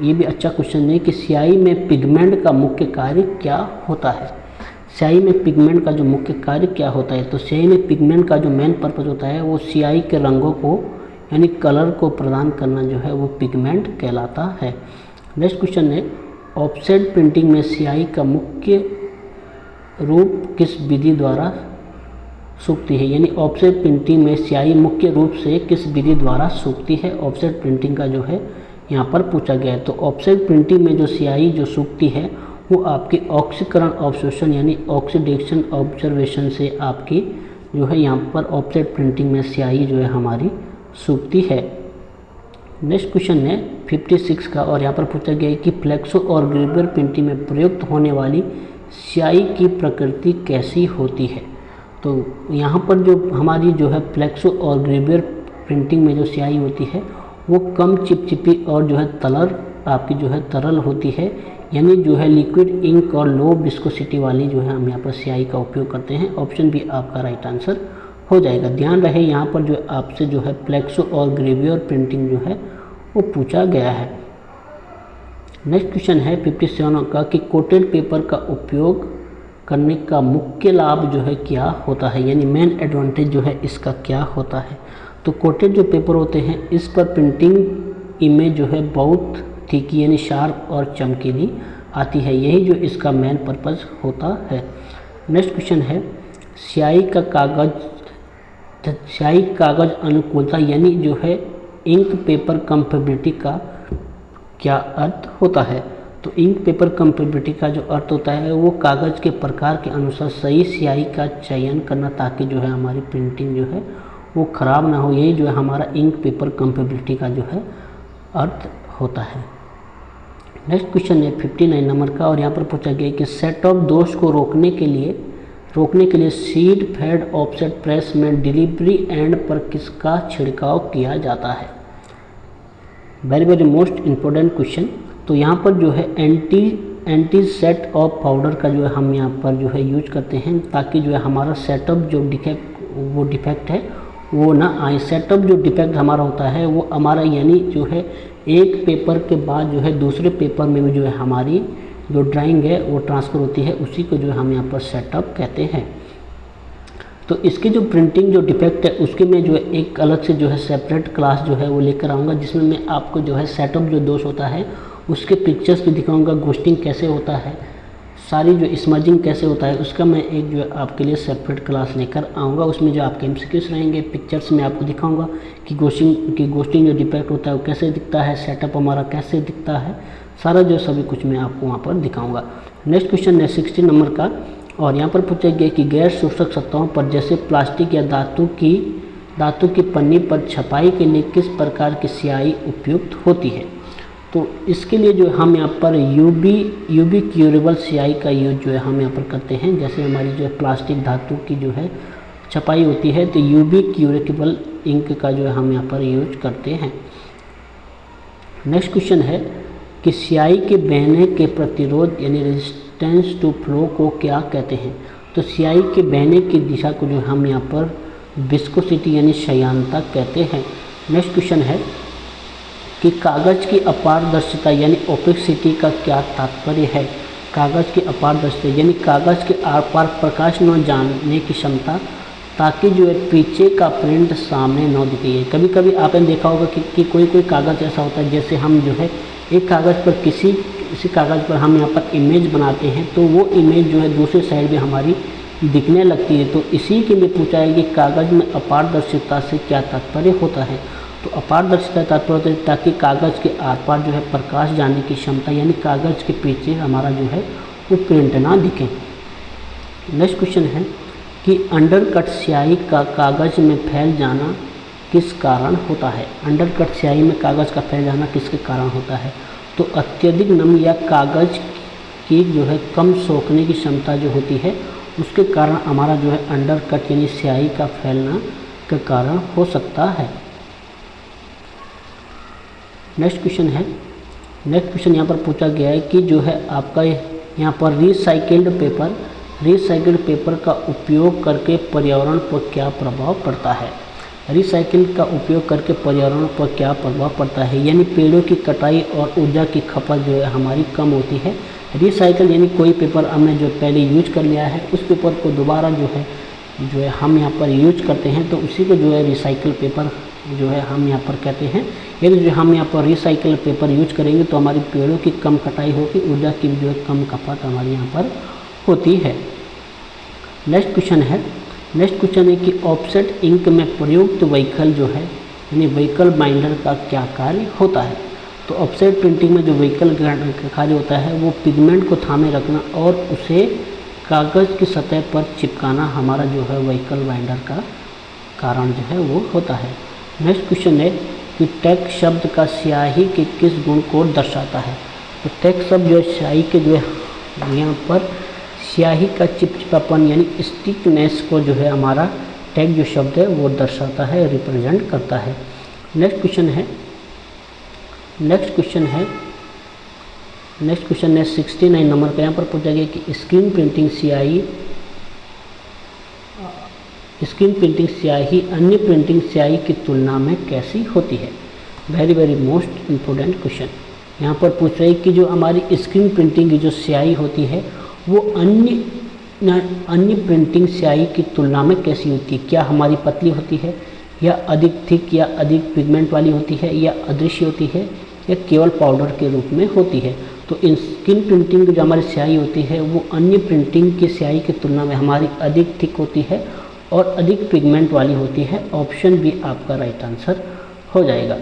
ये भी अच्छा क्वेश्चन है कि स्याही में पिगमेंट का मुख्य कार्य क्या होता है। स्याही में पिगमेंट का जो मुख्य कार्य क्या होता है, तो स्याही में पिगमेंट का जो मेन पर्पज़ होता है वो स्याही के रंगों को यानी कलर को प्रदान करना जो है वो पिगमेंट कहलाता है। नेक्स्ट क्वेश्चन है, ऑफसेट प्रिंटिंग में स्याही का मुख्य रूप किस विधि द्वारा सूखती है, यानी ऑफसेट प्रिंटिंग में स्याही मुख्य रूप से किस विधि द्वारा सूखती है। ऑफसेट प्रिंटिंग का जो है यहाँ पर पूछा गया है। तो ऑफसेट प्रिंटिंग में जो स्याही जो सूखती है वो आपके ऑक्सीकरण ऑब्जर्वेशन यानी ऑक्सीडेशन ऑब्जर्वेशन से आपकी जो है यहाँ पर ऑफसेट प्रिंटिंग में स्याही जो है हमारी सूखती है। नेक्स्ट क्वेश्चन है 56 का, और यहाँ पर पूछा गया है कि फ्लेक्सो और ग्रेवियर प्रिंटिंग में प्रयुक्त होने वाली स्याही की प्रकृति कैसी होती है। तो यहाँ पर जो हमारी जो है फ्लेक्सो और ग्रेवियर प्रिंटिंग में जो स्याही होती है वो कम चिपचिपी और जो है तरल होती है, यानी जो है लिक्विड इंक और लो विस्कोसिटी वाली जो है हम यहाँ पर स्याही का उपयोग करते हैं। ऑप्शन भी आपका राइट आंसर हो जाएगा। ध्यान रहे यहाँ पर जो आपसे जो है फ्लेक्सो और ग्रेवियर प्रिंटिंग जो है वो पूछा गया है। नेक्स्ट क्वेश्चन है 57 का कि कोटेड पेपर का उपयोग करने का मुख्य लाभ जो है क्या होता है, यानी मेन एडवांटेज जो है इसका क्या होता है। तो कोटेड जो पेपर होते हैं इस पर प्रिंटिंग इमेज जो है बहुत थिकी यानी शार्प और चमकीली आती है, यही जो इसका मेन पर्पज़ होता है। नेक्स्ट क्वेश्चन है, स्याही कागज़ अनुकूलता यानी जो है इंक पेपर कंपेबिलिटी का क्या अर्थ होता है। तो इंक पेपर कंपेबिलिटी का जो अर्थ होता है वो कागज़ के प्रकार के अनुसार सही स्याही का चयन करना, ताकि जो है हमारी प्रिंटिंग जो है वो ख़राब ना हो, यही जो है हमारा इंक पेपर कंपेबिलिटी का जो है अर्थ होता है। नेक्स्ट क्वेश्चन है 59 नंबर का, और यहाँ पर पूछा गया कि सेट ऑफ दोष को रोकने के लिए सीड फेड ऑफसेट प्रेस में डिलीवरी एंड पर किसका छिड़काव किया जाता है। Very very most important question. तो यहाँ पर जो है एंटी सेट ऑफ पाउडर का जो है हम यहाँ पर जो है यूज करते हैं, ताकि जो है हमारा सेटअप जो डिफेक्ट है वो ना आए। सेटअप जो डिफेक्ट हमारा होता है वो हमारा यानी जो है एक पेपर के बाद जो है दूसरे पेपर में भी जो है हमारी जो ड्राइंग है वो ट्रांसफ़र होती है, उसी को जो है हम यहाँ पर सेटअप कहते हैं। तो इसकी जो प्रिंटिंग जो डिफेक्ट है उसके में जो है एक अलग से जो है सेपरेट क्लास जो है वो लेकर आऊँगा, जिसमें मैं आपको जो है सेटअप जो दोष होता है उसके पिक्चर्स भी दिखाऊंगा, घोस्टिंग कैसे होता है, सारी जो स्मजिंग कैसे होता है उसका मैं एक जो है आपके लिए सेपरेट क्लास लेकर आऊँगा। उसमें जो आपके एमसीक्यूज रहेंगे, पिक्चर्स में आपको दिखाऊंगा कि घोस्टिंग जो डिफेक्ट होता है वो कैसे दिखता है, सेटअप हमारा कैसे दिखता है, सारा जो सभी कुछ मैं आपको वहाँ पर दिखाऊँगा। नेक्स्ट क्वेश्चन है 60 नंबर का, और यहाँ पर पूछा गया कि गैर शोषक सतहों पर जैसे प्लास्टिक या धातु की पन्नी पर छपाई के लिए किस प्रकार की स्याही उपयुक्त होती है। तो इसके लिए जो हम यहाँ पर यूवी क्यूरेबल स्याही का यूज जो है हम यहाँ पर करते हैं। जैसे हमारी जो है प्लास्टिक धातु की जो है छपाई होती है तो यूवी क्यूरेबल इंक का जो है हम यहाँ पर यूज करते हैं। नेक्स्ट क्वेश्चन है कि स्याही के बहने के प्रतिरोध यानी रेजिस्टेंस टू फ्लो को क्या कहते हैं। तो स्याही के बहने की दिशा को जो हम यहाँ पर विस्कोसिटी यानी क्षयांकता कहते हैं। नेक्स्ट क्वेश्चन है कि कागज़ की अपारदर्शिता यानी ओपेसिटी का क्या तात्पर्य है। कागज़ की अपारदर्शिता यानी कागज़ के आर पार प्रकाश न जाने की क्षमता, ताकि जो है पीछे का प्रिंट सामने न दिखे। कभी कभी आपने देखा होगा कि कोई कागज़ ऐसा होता है, जैसे हम जो है एक कागज़ पर किसी कागज़ पर हम यहाँ पर इमेज बनाते हैं तो वो इमेज जो है दूसरे साइड में हमारी दिखने लगती है। तो इसी के लिए पूछा है कि कागज़ में अपारदर्शिता से क्या तात्पर्य होता है। तो अपारदर्शिता तात्पर्य होता है ताकि कागज़ के आर पार जो है प्रकाश जाने की क्षमता, यानी कागज़ के पीछे हमारा जो है वो प्रिंट ना दिखे। नेक्स्ट क्वेश्चन है कि अंडरकट स्याही का कागज़ में फैल जाना किस कारण होता है। अंडरकट स्याही में कागज़ का फैल जाना किसके कारण होता है। तो अत्यधिक नमी या कागज़ की जो है कम सोखने की क्षमता जो होती है उसके कारण हमारा जो है अंडरकट यानी स्याही का फैलना के कारण हो सकता है। नेक्स्ट क्वेश्चन यहाँ पर पूछा गया है कि जो है आपका यहाँ पर रिसाइकिल्ड पेपर का उपयोग करके पर्यावरण पर क्या प्रभाव पड़ता है। रिसाइकिल का उपयोग करके पर्यावरण पर क्या प्रभाव पड़ता है, यानी पेड़ों की कटाई और ऊर्जा की खपत जो है हमारी कम होती है। रिसाइकिल यानी कोई पेपर हमने जो पहले यूज कर लिया है उस पेपर को दोबारा जो है हम यहाँ पर यूज करते हैं, तो उसी को जो है रिसाइकिल पेपर जो है हम यहाँ पर कहते हैं। यदि जो हम यहाँ पर रिसाइकिल पेपर यूज करेंगे तो हमारी पेड़ों की कम कटाई होगी, ऊर्जा की जो है कम खपत हमारे यहाँ पर होती है। नेक्स्ट क्वेश्चन है कि ऑफसेट इंक में प्रयुक्त व्हीकल जो है यानी व्हीकल बाइंडर का क्या कार्य होता है। तो ऑफसेट प्रिंटिंग में जो व्हीकल का कार्य होता है वो पिगमेंट को थामे रखना और उसे कागज़ की सतह पर चिपकाना हमारा जो है व्हीकल बाइंडर का कारण जो है वो होता है। नेक्स्ट क्वेश्चन है कि टेक शब्द का स्याही के किस गुण को दर्शाता है। तो टेक शब्द जो है स्याही के जो है यहाँ पर स्याही का चिपचिपापन यानी स्टिकनेस को जो है हमारा टेक जो शब्द है वो दर्शाता है, रिप्रेजेंट करता है। नेक्स्ट क्वेश्चन है 69 नंबर का। यहाँ पर पूछा गया कि स्क्रीन प्रिंटिंग स्याही अन्य प्रिंटिंग स्याही की तुलना में कैसी होती है। Very most important question. यहाँ पर पूछ रहे हैं कि जो हमारी स्क्रीन प्रिंटिंग की जो स्याही होती है वो अन्य प्रिंटिंग स्याही की तुलना में कैसी होती है। क्या हमारी पतली होती है, या अधिक थिक या अधिक पिगमेंट वाली होती है, या अदृश्य होती है, या केवल पाउडर के रूप में होती है। तो इन स्क्रीन प्रिंटिंग जो हमारी स्याही होती है वो अन्य प्रिंटिंग की स्याही की तुलना में हमारी अधिक थिक होती है और अधिक पिगमेंट वाली होती है। ऑप्शन बी आपका राइट आंसर हो जाएगा।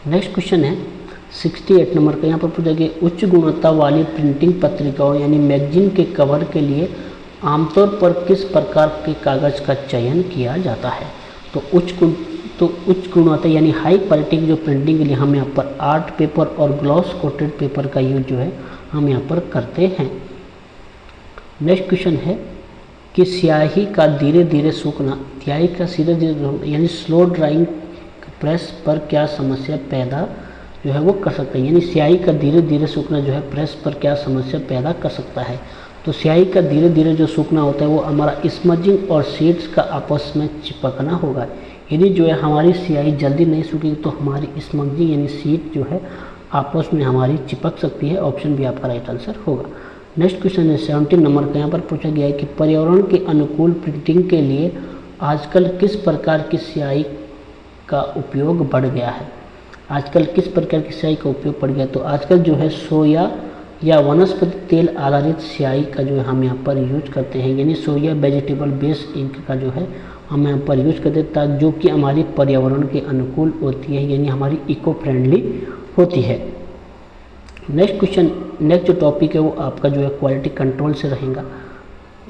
नेक्स्ट क्वेश्चन है 68 नंबर का। यहाँ पर पूछा गया उच्च गुणवत्ता वाली प्रिंटिंग पत्रिकाओं यानी मैगजीन के कवर के लिए आमतौर पर किस प्रकार के कागज़ का चयन किया जाता है। तो उच्च गुणवत्ता यानी हाई क्वालिटी की जो प्रिंटिंग के लिए हम यहाँ पर आर्ट पेपर और ग्लॉस कोटेड पेपर का यूज जो है हम यहाँ पर करते हैं। नेक्स्ट क्वेश्चन है कि स्याही का धीरे धीरे सूखना, स्याही का धीरे धीरे यानी स्लो ड्राइंग प्रेस पर क्या समस्या पैदा जो है वो कर सकता है। यानी स्याही का धीरे धीरे सूखना जो है प्रेस पर क्या समस्या पैदा कर सकता है। तो स्याही का धीरे धीरे जो सूखना होता है वो हमारा स्मजिंग और शीट्स का आपस में चिपकना होगा। यदि जो है हमारी स्याही जल्दी नहीं सूखेगी तो हमारी स्मजिंग यानी शीट जो है आपस में हमारी चिपक सकती है। ऑप्शन भी आपका राइट आंसर होगा। नेक्स्ट क्वेश्चन है 70 नंबर का। यहाँ पर पूछा गया है कि पर्यावरण के अनुकूल प्रिंटिंग के लिए आजकल किस प्रकार की स्याही का उपयोग बढ़ गया है। आजकल किस प्रकार की स्याही का उपयोग बढ़ गया। तो आजकल जो है सोया या वनस्पति तेल आधारित स्याही का जो है हम यहाँ पर यूज करते हैं, यानी सोया वेजिटेबल बेस्ड इंक का जो है हम यहाँ पर यूज करते हैं ताकि जो कि हमारी पर्यावरण के अनुकूल होती है यानी हमारी इको फ्रेंडली होती है। नेक्स्ट जो टॉपिक है वो आपका जो है क्वालिटी कंट्रोल से रहेगा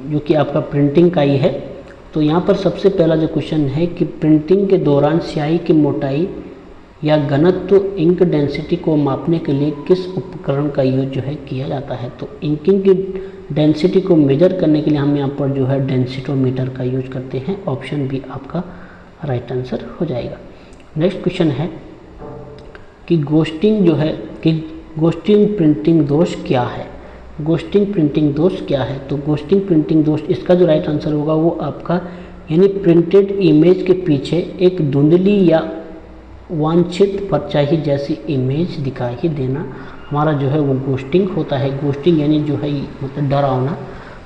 जो कि आपका प्रिंटिंग का ही है। तो यहाँ पर सबसे पहला जो क्वेश्चन है कि प्रिंटिंग के दौरान स्याही की मोटाई या घनत्व इंक डेंसिटी को मापने के लिए किस उपकरण का यूज जो है किया जाता है। तो इंकिंग की डेंसिटी को मेजर करने के लिए हम यहाँ पर जो है डेंसिटोमीटर का यूज करते हैं। ऑप्शन बी आपका राइट आंसर हो जाएगा। नेक्स्ट क्वेश्चन है कि घोस्टिंग प्रिंटिंग दोष क्या है। घोस्टिंग प्रिंटिंग दोष क्या है। तो घोस्टिंग प्रिंटिंग दोष इसका जो राइट आंसर होगा वो आपका यानी प्रिंटेड इमेज के पीछे एक धुंधली या वांछित परछाई जैसी इमेज दिखाई देना हमारा जो है वो घोस्टिंग होता है। घोस्टिंग यानी जो है मतलब डरावना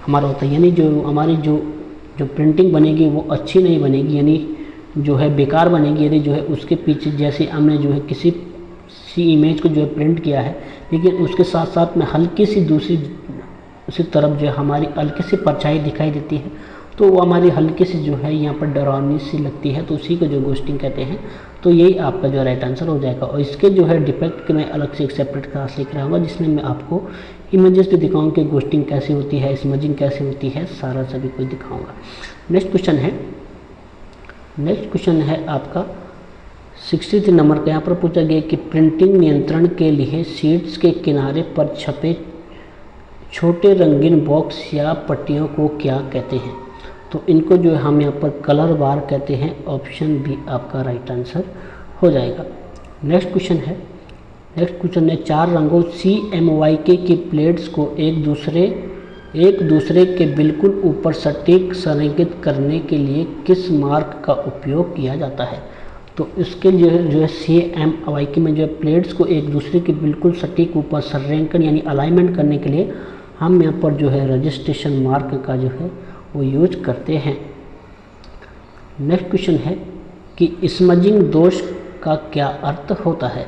हमारा होता है, यानी जो हमारी जो प्रिंटिंग बनेगी वो अच्छी नहीं बनेगी, यानी जो है बेकार बनेगी। यदि जो है उसके पीछे जैसे हमने जो है किसी इमेज को जो है प्रिंट किया है लेकिन उसके साथ साथ में हल्की सी दूसरी तरफ जो है हमारी हल्की सी परछाई दिखाई देती है तो वो हमारी हल्की सी जो है यहाँ पर डरावनी सी लगती है, तो उसी को जो घोस्टिंग कहते हैं। तो यही आपका जो राइट आंसर हो जाएगा। और इसके जो है डिफेक्ट के मैं अलग से एक सेपरेट क्लास लेकर आऊँगा जिसमें मैं आपको इमेजेस पे दिखाऊँगा कि घोस्टिंग कैसे होती है, स्मजिंग कैसे होती है, सारा सभी कुछ दिखाऊँगा। नेक्स्ट क्वेश्चन है आपका 63 नंबर का। यहाँ पर पूछा गया कि प्रिंटिंग नियंत्रण के लिए शीट्स के किनारे पर छपे छोटे रंगीन बॉक्स या पट्टियों को क्या कहते हैं। तो इनको जो है हम यहाँ पर कलर बार कहते हैं। ऑप्शन बी आपका राइट आंसर हो जाएगा। नेक्स्ट क्वेश्चन है 4 रंगों CMYK की प्लेट्स को एक दूसरे एक दूसरे के बिल्कुल ऊपर सटीक संरेखित करने के लिए किस मार्क का उपयोग किया जाता है। तो इसके जो है CMYK में जो है प्लेट्स को एक दूसरे के बिल्कुल सटीक ऊपर संरेखन यानी अलाइनमेंट करने के लिए हम यहाँ पर जो है रजिस्ट्रेशन मार्क का जो है वो यूज करते हैं। नेक्स्ट क्वेश्चन है कि स्मजिंग दोष का क्या अर्थ होता है।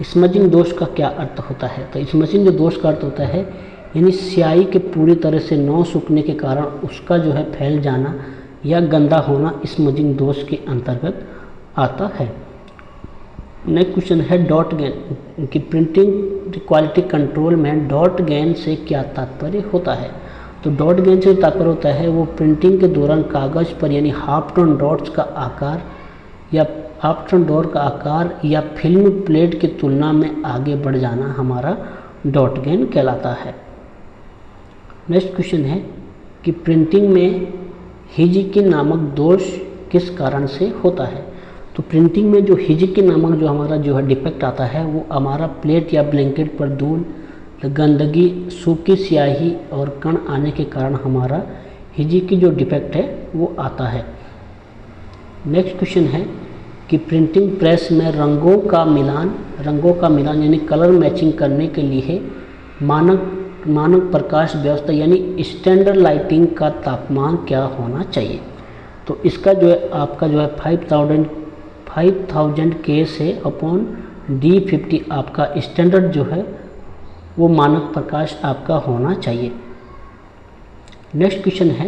स्मजिंग दोष का क्या अर्थ होता है। तो स्मजिंग जो दोष का अर्थ होता है यानी स्याही के पूरी तरह से न सूखने के कारण उसका जो है फैल जाना या गंदा होना स्मजिंग दोष के अंतर्गत आता है। नेक्स्ट क्वेश्चन है डॉट गेन की प्रिंटिंग क्वालिटी कंट्रोल में डॉट गेन से क्या तात्पर्य होता है। तो डॉट गेन से तात्पर्य होता है वो प्रिंटिंग के दौरान कागज़ पर यानी हाफ टोन डॉट्स का आकार या हाफ टोन डॉट का आकार या फिल्म प्लेट की तुलना में आगे बढ़ जाना हमारा डॉट गेन कहलाता है। नेक्स्ट क्वेश्चन है कि प्रिंटिंग में हिजिकी नामक दोष किस कारण से होता है। तो प्रिंटिंग में जो हिजिकी नामक जो हमारा जो है डिफेक्ट आता है वो हमारा प्लेट या ब्लैंकेट पर धूल, गंदगी, सूखी स्याही और कण आने के कारण हमारा हिजिकी जो डिफेक्ट है वो आता है। नेक्स्ट क्वेश्चन है कि प्रिंटिंग प्रेस में रंगों का मिलान यानी कलर मैचिंग करने के लिए मानक प्रकाश व्यवस्था यानी स्टैंडर्ड लाइटिंग का तापमान क्या होना चाहिए। तो इसका जो है आपका जो है 5000 K से अपॉन D50 आपका स्टैंडर्ड जो है वो मानक प्रकाश आपका होना चाहिए। नेक्स्ट क्वेश्चन है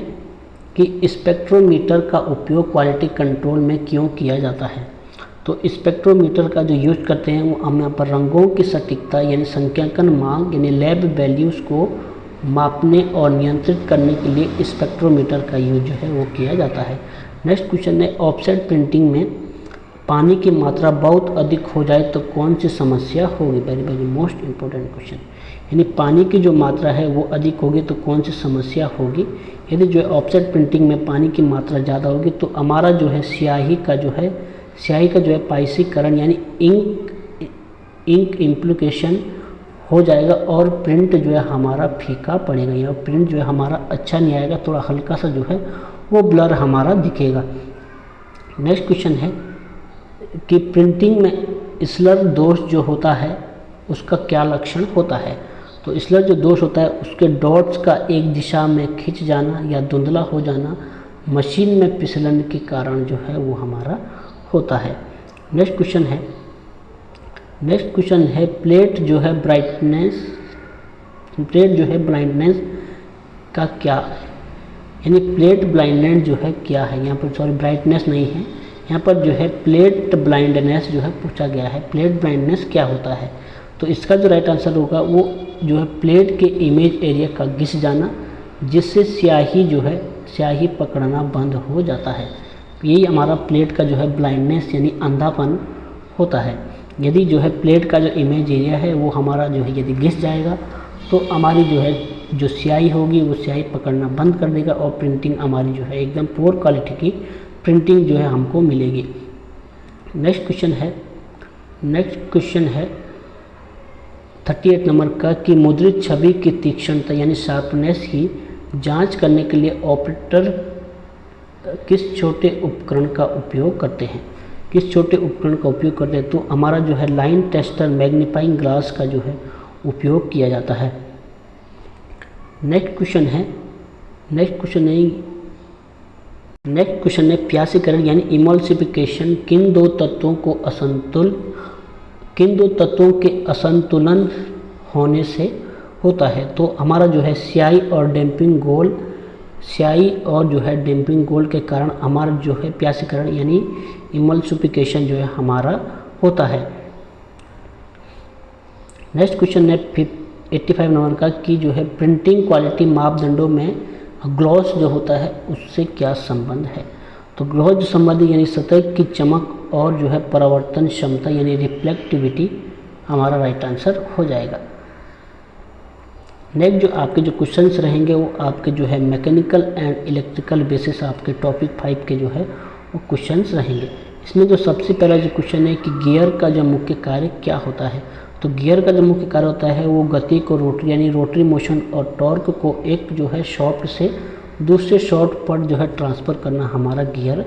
कि स्पेक्ट्रोमीटर का उपयोग क्वालिटी कंट्रोल में क्यों किया जाता है। तो स्पेक्ट्रोमीटर का जो यूज करते हैं वो हम यहाँ पर रंगों की सटीकता यानी संख्यांकन मांग यानी लैब वैल्यूज़ को मापने और नियंत्रित करने के लिए स्पेक्ट्रोमीटर का यूज जो है वो किया जाता है। नेक्स्ट क्वेश्चन है ऑफसेट प्रिंटिंग में पानी की मात्रा बहुत अधिक हो जाए तो कौन सी समस्या होगी। Very very most important question. यानी पानी की जो मात्रा है वो अधिक होगी तो कौन सी समस्या होगी। यदि जो है ऑफसेट प्रिंटिंग में पानी की मात्रा ज़्यादा होगी तो हमारा जो है स्याही का जो है पाइसीकरण यानी इंक इम्प्लीकेशन हो जाएगा और प्रिंट जो है हमारा फीका पड़ेगा या प्रिंट जो है हमारा अच्छा नहीं आएगा, थोड़ा हल्का सा जो है वो ब्लर हमारा दिखेगा। नेक्स्ट क्वेश्चन है कि प्रिंटिंग में स्लर दोष जो होता है उसका क्या लक्षण होता है। तो स्लर जो दोष होता है उसके डॉट्स का एक दिशा में खिंच जाना या धुंधला हो जाना मशीन में फिसलन के कारण जो है वो हमारा होता है। नेक्स्ट क्वेश्चन है प्लेट जो है ब्लाइंडनेस का क्या यानी प्लेट ब्लाइंडनेस जो है क्या है। यहाँ पर सॉरी ब्राइटनेस नहीं है, यहाँ पर जो है प्लेट ब्लाइंडनेस जो है पूछा गया है। प्लेट ब्लाइंडनेस क्या होता है। तो इसका जो राइट आंसर होगा वो जो है प्लेट के इमेज एरिया का घिस जाना जिससे स्याही पकड़ना बंद हो जाता है। यही हमारा प्लेट का जो है ब्लाइंडनेस यानी अंधापन होता है। यदि जो है प्लेट का जो इमेज एरिया है वो हमारा जो है यदि घिस जाएगा तो हमारी जो स्याही होगी वो स्याही पकड़ना बंद कर देगा और प्रिंटिंग हमारी जो है एकदम पुअर क्वालिटी की प्रिंटिंग जो है हमको मिलेगी। नेक्स्ट क्वेश्चन है 38 नंबर का कि मुद्रित छवि की तीक्ष्णता यानी शार्पनेस की जांच करने के लिए ऑपरेटर किस छोटे उपकरण का उपयोग करते हैं। तो हमारा जो है लाइन टेस्टर मैग्नीफाइंग ग्लास का जो है उपयोग किया जाता है। नेक्स्ट क्वेश्चन है प्यासीकरण यानी इमल्सिफिकेशन किन दो तत्वों के असंतुलन होने से होता है। तो हमारा जो है स्याही और डैम्पिंग गोल के कारण हमारा जो है प्यासीकरण यानी इमल्सिफिकेशन जो है हमारा होता है। नेक्स्ट क्वेश्चन है 85 नंबर का कि जो है प्रिंटिंग क्वालिटी मापदंडों में ग्लॉस जो होता है उससे क्या संबंध है। तो ग्लॉस संबंधी यानी सतह की चमक और जो है परावर्तन क्षमता यानी रिफ्लेक्टिविटी हमारा राइट आंसर हो जाएगा। नेक्स्ट जो आपके जो क्वेश्चंस रहेंगे वो आपके जो है मैकेनिकल एंड इलेक्ट्रिकल बेसिस आपके टॉपिक 5 के जो है वो क्वेश्चंस रहेंगे। इसमें जो सबसे पहला जो क्वेश्चन है कि गियर का जो मुख्य कार्य क्या होता है। तो गियर का जो मुख्य कार्य होता है वो गति को रोटरी यानी रोटरी मोशन और टॉर्क को एक जो है शॉफ्ट से दूसरे शॉफ्ट पर जो है ट्रांसफ़र करना हमारा गियर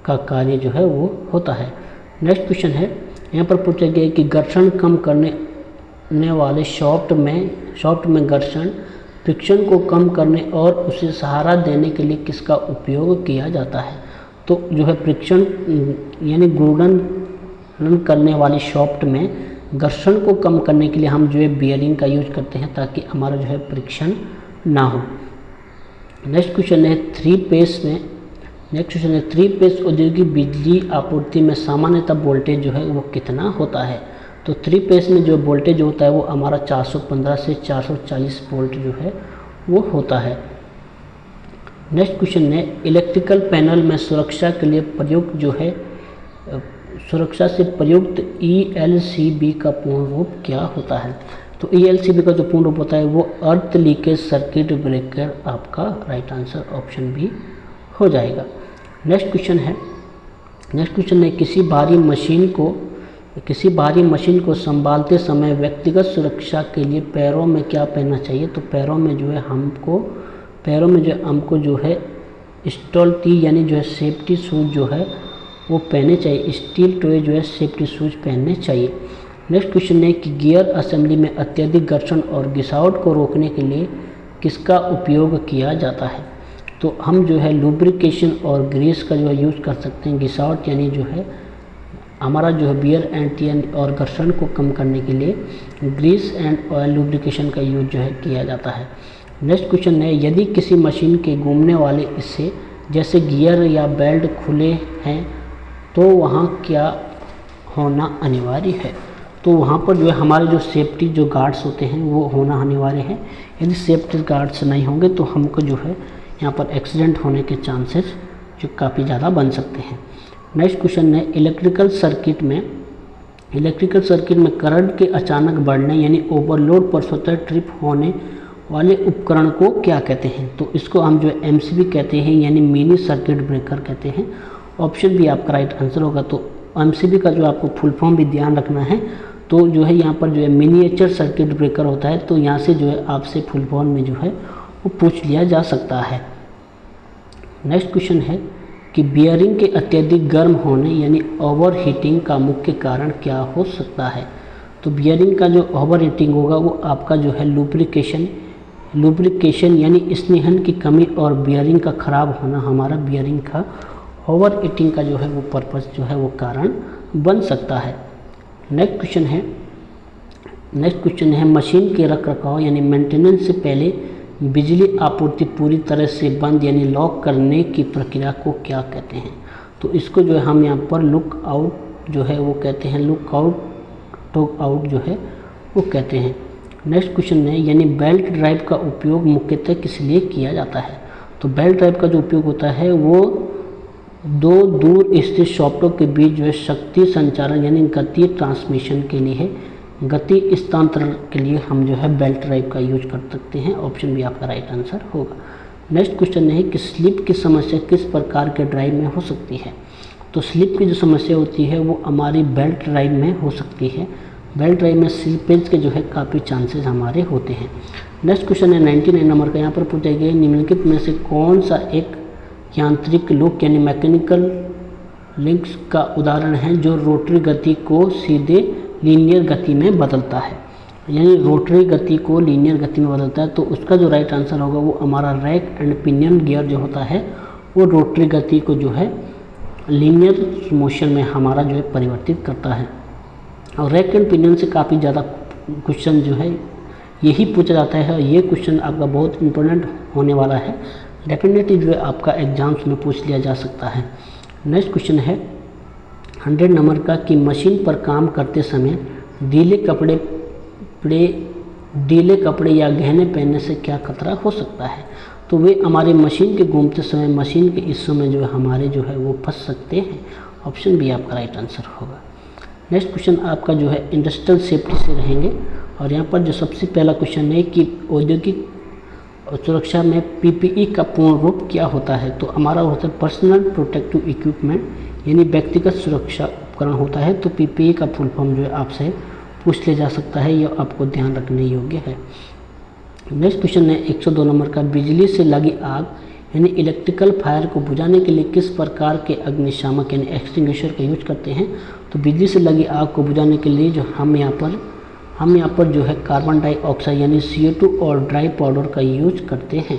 का कार्य जो है वो होता है। नेक्स्ट क्वेश्चन है, यहाँ पर पूछा गया है कि घर्षण कम करने वाले शॉफ्ट में घर्षण फ्रिक्शन को कम करने और उसे सहारा देने के लिए किसका उपयोग किया जाता है। तो जो है फ्रिक्शन यानी घूर्णन करने वाली शॉफ्ट में घर्षण को कम करने के लिए हम जो है बियरिंग का यूज करते हैं ताकि हमारा जो है फ्रिक्शन ना हो। नेक्स्ट क्वेश्चन है थ्री फेस औद्योगिक बिजली आपूर्ति में सामान्यतः वोल्टेज जो है वो कितना होता है। तो थ्री फेस में जो वोल्टेज होता है वो हमारा 415 से 440 वोल्ट जो है वो होता है। नेक्स्ट क्वेश्चन है इलेक्ट्रिकल पैनल में सुरक्षा के लिए प्रयुक्त जो है सुरक्षा से प्रयुक्त ELCB का पूर्ण रूप क्या होता है। तो ELCB का जो पूर्ण रूप होता है वो अर्थ लीकेज सर्किट ब्रेकर आपका राइट आंसर ऑप्शन भी हो जाएगा। नेक्स्ट क्वेश्चन है किसी भारी मशीन को संभालते समय व्यक्तिगत सुरक्षा के लिए पैरों में क्या पहनना चाहिए। तो पैरों में जो है हमको जो है स्टील टी यानी जो है सेफ्टी शूज जो है वो पहने चाहिए, स्टील टोए जो है सेफ्टी शूज पहनने चाहिए। नेक्स्ट क्वेश्चन है कि गियर असेंबली में अत्यधिक घर्षण और घिसावट को रोकने के लिए किसका उपयोग किया जाता है। तो हम जो है लुब्रिकेशन और ग्रीस का जो है यूज़ कर सकते हैं। घिसावट यानी जो है हमारा जो है बियर एंड टीयर और घर्षण को कम करने के लिए ग्रीस एंड ऑयल लुब्रिकेशन का यूज जो है किया जाता है। नेक्स्ट क्वेश्चन है यदि किसी मशीन के घूमने वाले हिस्से जैसे गियर या बेल्ट खुले हैं तो वहाँ क्या होना अनिवार्य है। तो वहाँ पर जो है हमारे जो सेफ्टी जो गार्ड्स होते हैं वो होना अनिवार्य है। यदि सेफ्टी गार्ड्स नहीं होंगे तो हमको जो है यहाँ पर एक्सीडेंट होने के चांसेस जो काफ़ी ज़्यादा बन सकते हैं। नेक्स्ट क्वेश्चन है इलेक्ट्रिकल सर्किट में करंट के अचानक बढ़ने यानी ओवरलोड पर स्वतः ट्रिप होने वाले उपकरण को क्या कहते हैं। तो इसको हम जो है MCB कहते हैं यानी मिनी सर्किट ब्रेकर कहते हैं। ऑप्शन भी आपका राइट आंसर होगा। तो MCB का जो आपको फुल फॉर्म भी ध्यान रखना है। तो जो है यहाँ पर जो है मिनिएचर सर्किट ब्रेकर होता है। तो यहाँ से जो है आपसे फुल फॉर्म में जो है वो पूछ लिया जा सकता है। नेक्स्ट क्वेश्चन है कि बियरिंग के अत्यधिक गर्म होने यानी ओवर हीटिंग का मुख्य कारण क्या हो सकता है। तो बियरिंग का जो ओवर हीटिंग होगा वो आपका जो है लुब्रिकेशन यानी स्नेहन की कमी और बियरिंग का खराब होना हमारा बियरिंग का ओवर हीटिंग का जो है वो पर्पस जो है वो कारण बन सकता है। नेक्स्ट क्वेश्चन है मशीन के रखरखाव यानी मेंटेनेंस से पहले बिजली आपूर्ति पूरी तरह से बंद यानी लॉक करने की प्रक्रिया को क्या कहते हैं। तो इसको जो है हम यहाँ पर लुक आउट जो है वो कहते हैं, लुक आउट जो है वो कहते हैं। नेक्स्ट क्वेश्चन है यानी बेल्ट ड्राइव का उपयोग मुख्यतः किस लिए किया जाता है। तो बेल्ट ड्राइव का जो उपयोग होता है वो दो दूर स्थित शॉफ्टों के बीच जो है शक्ति संचारण यानी गति ट्रांसमिशन के लिए है, गति स्थानांतरण के लिए हम जो है बेल्ट ड्राइव का यूज कर सकते हैं। ऑप्शन भी आपका राइट आंसर होगा। नेक्स्ट क्वेश्चन है कि स्लिप की समस्या किस प्रकार के ड्राइव में हो सकती है। तो स्लिप की जो समस्या होती है वो हमारी बेल्ट ड्राइव में हो सकती है। बेल्ट ड्राइव में स्लिपेज के जो है काफ़ी चांसेस हमारे होते हैं। नेक्स्ट क्वेश्चन है 99 नंबर का। यहाँ पर पूछा गया निम्नलिखित में से कौन सा एक यांत्रिक लुक यानी मैकेनिकल लिंक्स का उदाहरण है जो रोटरी गति को सीधे लीनियर गति में बदलता है, यानी रोटरी गति को लीनियर गति में बदलता है। तो उसका जो राइट आंसर होगा वो हमारा रैक एंड पिनियन गियर जो होता है वो रोटरी गति को जो है लीनियर मोशन में हमारा जो है परिवर्तित करता है। और रैक एंड पिनियन से काफ़ी ज़्यादा क्वेश्चन जो है यही पूछा जाता है। ये क्वेश्चन आपका बहुत इंपॉर्टेंट होने वाला है, डेफिनेटली जो है आपका एग्जाम्स में पूछ लिया जा सकता है। नेक्स्ट क्वेश्चन है 100 नंबर का कि मशीन पर काम करते समय ढीले कपड़े या गहने पहनने से क्या खतरा हो सकता है। तो वे हमारे मशीन के घूमते समय मशीन के हिस्सों में जो है हमारे जो है वो फंस सकते हैं। ऑप्शन भी आपका राइट आंसर होगा। नेक्स्ट क्वेश्चन आपका जो है इंडस्ट्रियल सेफ्टी से रहेंगे और यहाँ पर जो सबसे पहला क्वेश्चन है कि औद्योगिक सुरक्षा में PPE का पूर्ण रूप क्या होता है। तो हमारा होता है पर्सनल प्रोटेक्टिव इक्विपमेंट यानी व्यक्तिगत सुरक्षा उपकरण होता है। तो पीपीई का फुल फॉर्म जो है आपसे पूछ ले जा सकता है, यह आपको ध्यान रखने योग्य है। नेक्स्ट क्वेश्चन है 102 नंबर का, बिजली से लगी आग यानी इलेक्ट्रिकल फायर को बुझाने के लिए किस प्रकार के अग्निशामक यानी एक्सटिंग्विशर का यूज करते हैं। तो बिजली से लगी आग को बुझाने के लिए जो हम यहाँ पर जो है कार्बन डाइऑक्साइड यानी CO2 और ड्राई पाउडर का यूज करते हैं।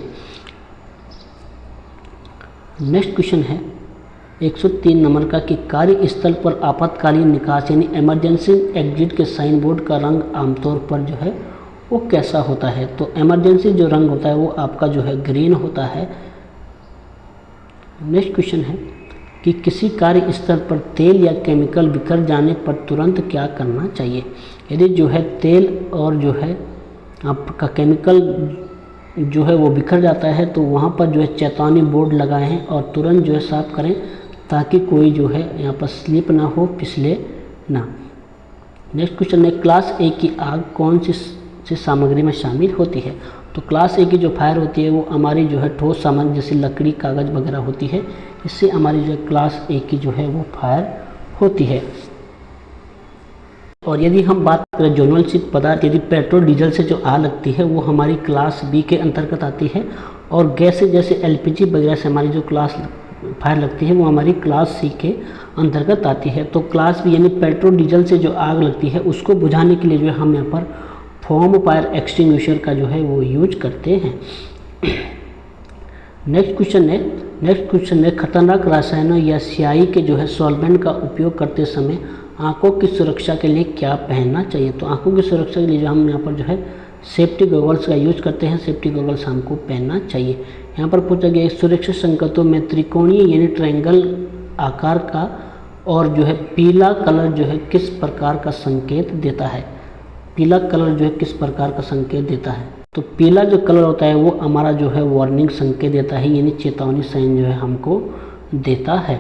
नेक्स्ट क्वेश्चन है 103 नंबर का कि कार्यस्थल पर आपातकालीन निकास यानी इमरजेंसी एग्जिट के साइन बोर्ड का रंग आमतौर पर जो है वो कैसा होता है। तो इमरजेंसी जो रंग होता है वो आपका जो है ग्रीन होता है। नेक्स्ट क्वेश्चन है कि किसी कार्यस्थल पर तेल या केमिकल बिखर जाने पर तुरंत क्या करना चाहिए। यदि जो है तेल और जो है आपका केमिकल जो है वो बिखर जाता है तो वहाँ पर जो है चेतावनी बोर्ड लगाए हैं और तुरंत जो है साफ करें ताकि कोई जो है यहाँ पर स्लिप ना हो, फिसले ना। नेक्स्ट क्वेश्चन है क्लास ए की आग कौन सी सामग्री में शामिल होती है। तो क्लास ए की जो फायर होती है वो हमारी जो है ठोस सामग्री जैसे लकड़ी कागज़ वगैरह होती है, इससे हमारी जो क्लास ए की जो है वो फायर होती है। और यदि हम बात करें ज्वलनशील पदार्थ, यदि पेट्रोल डीजल से जो आग लगती है वो हमारी क्लास बी के अंतर्गत आती है, और गैस जैसे LPG वगैरह से हमारी जो क्लास फायर लगती है वो हमारी क्लास सी के अंतर्गत आती है। तो क्लास बी यानी पेट्रोल डीजल से जो आग लगती है उसको बुझाने के लिए जो है हम यहाँ पर फॉर्म फायर एक्सटिंग्विशर का जो है वो यूज करते हैं। नेक्स्ट क्वेश्चन है खतरनाक रसायनों या स्याही के जो है सॉल्वेंट का उपयोग करते समय आंखों की सुरक्षा के लिए क्या पहनना चाहिए। तो आंखों की सुरक्षा के लिए जो हम यहाँ पर जो है सेफ्टी गॉगल्स का यूज करते हैं, सेफ्टी गॉगल्स हमको पहनना चाहिए। यहाँ पर पूछा गया सुरक्षा संकेतों में त्रिकोणीय यानी ट्रायंगल आकार का और जो है पीला कलर जो है किस प्रकार का संकेत देता है। पीला कलर जो है किस प्रकार का संकेत देता है। तो पीला जो कलर होता है वो हमारा जो है वार्निंग संकेत देता है, यानी चेतावनी साइन जो है हमको देता है।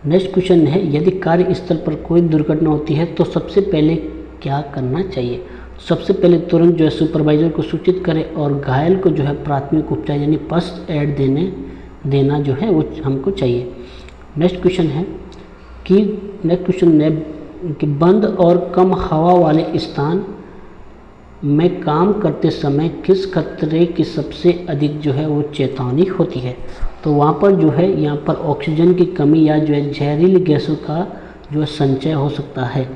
नेक्स्ट क्वेश्चन है यदि कार्यस्थल पर कोई दुर्घटना होती है तो सबसे पहले क्या करना चाहिए। सबसे पहले तुरंत जो है सुपरवाइजर को सूचित करें और घायल को जो है प्राथमिक उपचार यानी फर्स्ट एड देना जो है वो हमको चाहिए। नेक्स्ट क्वेश्चन है कि बंद और कम हवा वाले स्थान में काम करते समय किस खतरे की सबसे अधिक जो है वो चेतावनी होती है। तो वहाँ पर जो है यहाँ पर ऑक्सीजन की कमी या जो है जहरीली गैसों का जो है संचय हो सकता है।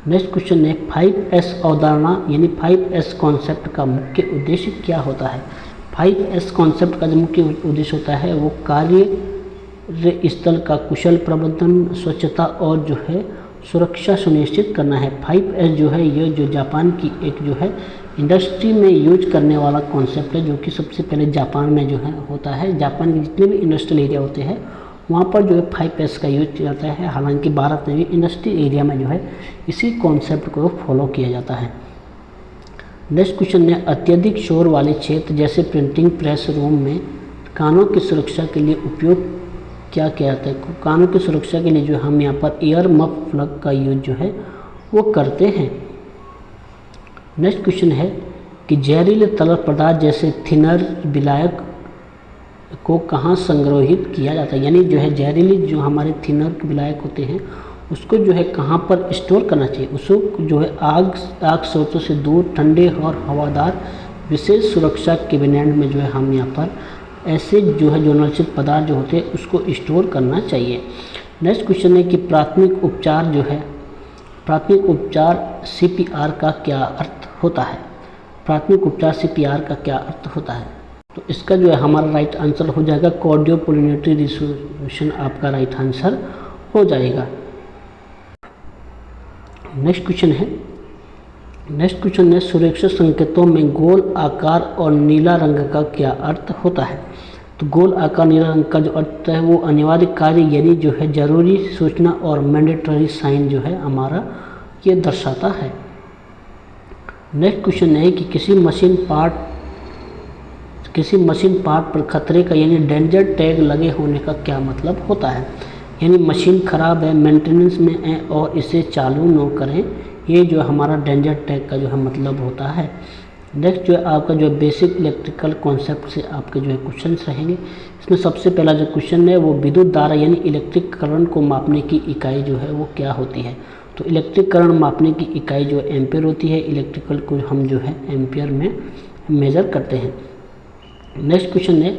नेक्स्ट क्वेश्चन है 5S अवधारणा यानी 5S कॉन्सेप्ट का मुख्य उद्देश्य क्या होता है। 5S कॉन्सेप्ट का जो मुख्य उद्देश्य होता है वो कार्य स्थल का कुशल प्रबंधन, स्वच्छता और जो है सुरक्षा सुनिश्चित करना है। 5S जो है ये जो जापान की एक जो है इंडस्ट्री में यूज करने वाला कॉन्सेप्ट है, जो कि सबसे पहले जापान में जो है होता है। जापान के जितने भी इंडस्ट्रियल एरिया होते हैं वहाँ पर जो है 5S का यूज किया जाता है। हालांकि भारत में भी इंडस्ट्रियल एरिया में जो है इसी कॉन्सेप्ट को फॉलो किया जाता है। नेक्स्ट क्वेश्चन है अत्यधिक शोर वाले क्षेत्र जैसे प्रिंटिंग प्रेस रूम में कानों की सुरक्षा के लिए उपयोग क्या किया जाता है। कानों की सुरक्षा के लिए जो हम यहाँ पर ईयर मफ प्लग का यूज जो है वो करते हैं। नेक्स्ट क्वेश्चन है कि जहरीले तरल पदार्थ जैसे थिनर विलायक को कहाँ संग्रहित किया जाता है, यानी जो है जहरीली जो हमारे थिनर विलायक होते हैं उसको जो है कहाँ पर स्टोर करना चाहिए। उसको जो है आग स्रोतों से दूर ठंडे और हवादार विशेष सुरक्षा कैबिनेट में जो है हम यहाँ पर ऐसे जो है ज्वलनशील पदार्थ जो होते हैं उसको स्टोर करना चाहिए। नेक्स्ट क्वेश्चन है कि प्राथमिक उपचार CPR का क्या अर्थ होता है। प्राथमिक उपचार CPR का क्या अर्थ होता है। तो इसका जो है हमारा राइट आंसर हो जाएगा कार्डियोपुल्मोनरी रिसोसिएशन आपका राइट आंसर हो जाएगा। नेक्स्ट क्वेश्चन है सुरक्षा संकेतों में गोल आकार और नीला रंग का क्या अर्थ होता है। तो गोल आकार नीला रंग का जो अर्थ है वो अनिवार्य कार्य यानी जो है जरूरी सूचना और मैंडेटरी साइन जो है हमारा ये दर्शाता है। नेक्स्ट क्वेश्चन है कि किसी मशीन पार्ट पर खतरे का यानी डेंजर टैग लगे होने का क्या मतलब होता है। यानी मशीन ख़राब है, मेंटेनेंस में है और इसे चालू न करें, ये जो हमारा डेंजर टैग का जो है मतलब होता है। नेक्स्ट जो है आपका जो है बेसिक इलेक्ट्रिकल कॉन्सेप्ट से आपके जो है क्वेश्चंस रहेंगे। इसमें सबसे पहला जो क्वेश्चन है वो विद्युत धारा यानी इलेक्ट्रिक करंट को मापने की इकाई जो है वो क्या होती है। तो इलेक्ट्रिक करंट मापने की इकाई जो है एम्पियर होती है। इलेक्ट्रिकल को हम जो है एम्पियर में मेजर करते हैं। नेक्स्ट क्वेश्चन है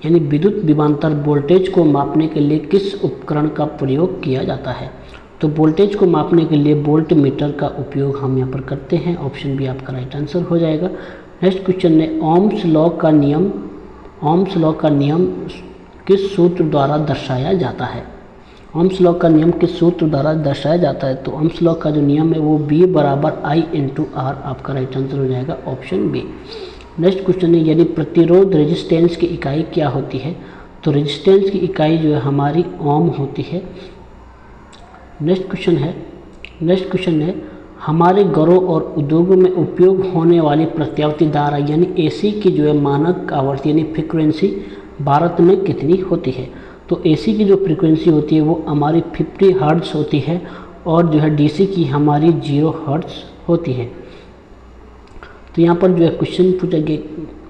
यानी विद्युत विभवांतर वोल्टेज को मापने के लिए किस उपकरण का प्रयोग किया जाता है। तो वोल्टेज को मापने के लिए वोल्ट मीटर का उपयोग हम यहाँ पर करते हैं। ऑप्शन बी आपका राइट आंसर हो जाएगा। नेक्स्ट क्वेश्चन है ओम्स लॉ का नियम किस सूत्र द्वारा दर्शाया जाता है। ओम्स लॉ का नियम किस सूत्र द्वारा दर्शाया जाता है। तो ओम्स लॉ का जो नियम है वो B बराबर I/R आपका राइट आंसर हो जाएगा, ऑप्शन बी। नेक्स्ट क्वेश्चन है यदि प्रतिरोध रेजिस्टेंस की इकाई क्या होती है। तो रेजिस्टेंस की इकाई जो है हमारी ओम होती है। नेक्स्ट क्वेश्चन है हमारे घरों और उद्योगों में उपयोग होने वाली प्रत्यावर्ती धारा यानी AC की जो है मानक आवर्ती यानी फ्रीक्वेंसी भारत में कितनी होती है। तो AC की जो फ्रीक्वेंसी होती है वो हमारी 50 हर्ट्ज़ होती है और जो है DC की हमारी 0 हर्ट्ज़ होती है। तो यहाँ पर जो है क्वेश्चन पूछा गया,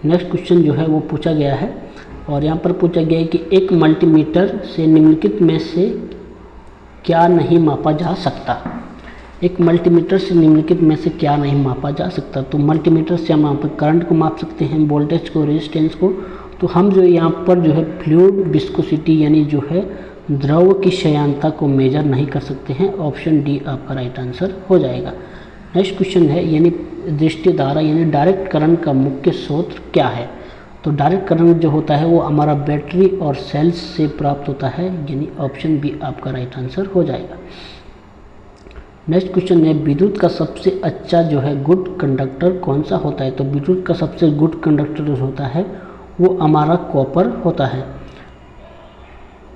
नेक्स्ट क्वेश्चन जो है वो पूछा गया है और यहाँ पर पूछा गया है कि एक मल्टीमीटर से निम्नलिखित में से क्या नहीं मापा जा सकता। एक मल्टीमीटर से निम्नलिखित में से क्या नहीं मापा जा सकता। तो मल्टीमीटर से हम यहाँ पर करंट को माप सकते हैं, वोल्टेज को, रेजिस्टेंस को। तो हम जो यहाँ पर जो है फ्लूइड विस्कोसिटी यानी जो है द्रव की श्यानता को मेजर नहीं कर सकते हैं। ऑप्शन डी आपका राइट आंसर हो जाएगा। नेक्स्ट क्वेश्चन है यानी दृष्टि धारा यानी डायरेक्ट करंट का मुख्य स्रोत क्या है। तो डायरेक्ट करंट जो होता है वो हमारा बैटरी और सेल्स से प्राप्त होता है, यानी ऑप्शन बी आपका राइट आंसर हो जाएगा। नेक्स्ट क्वेश्चन है विद्युत का सबसे अच्छा जो है गुड कंडक्टर कौन सा होता है। तो विद्युत का सबसे गुड कंडक्टर जो होता है वो हमारा कॉपर होता है।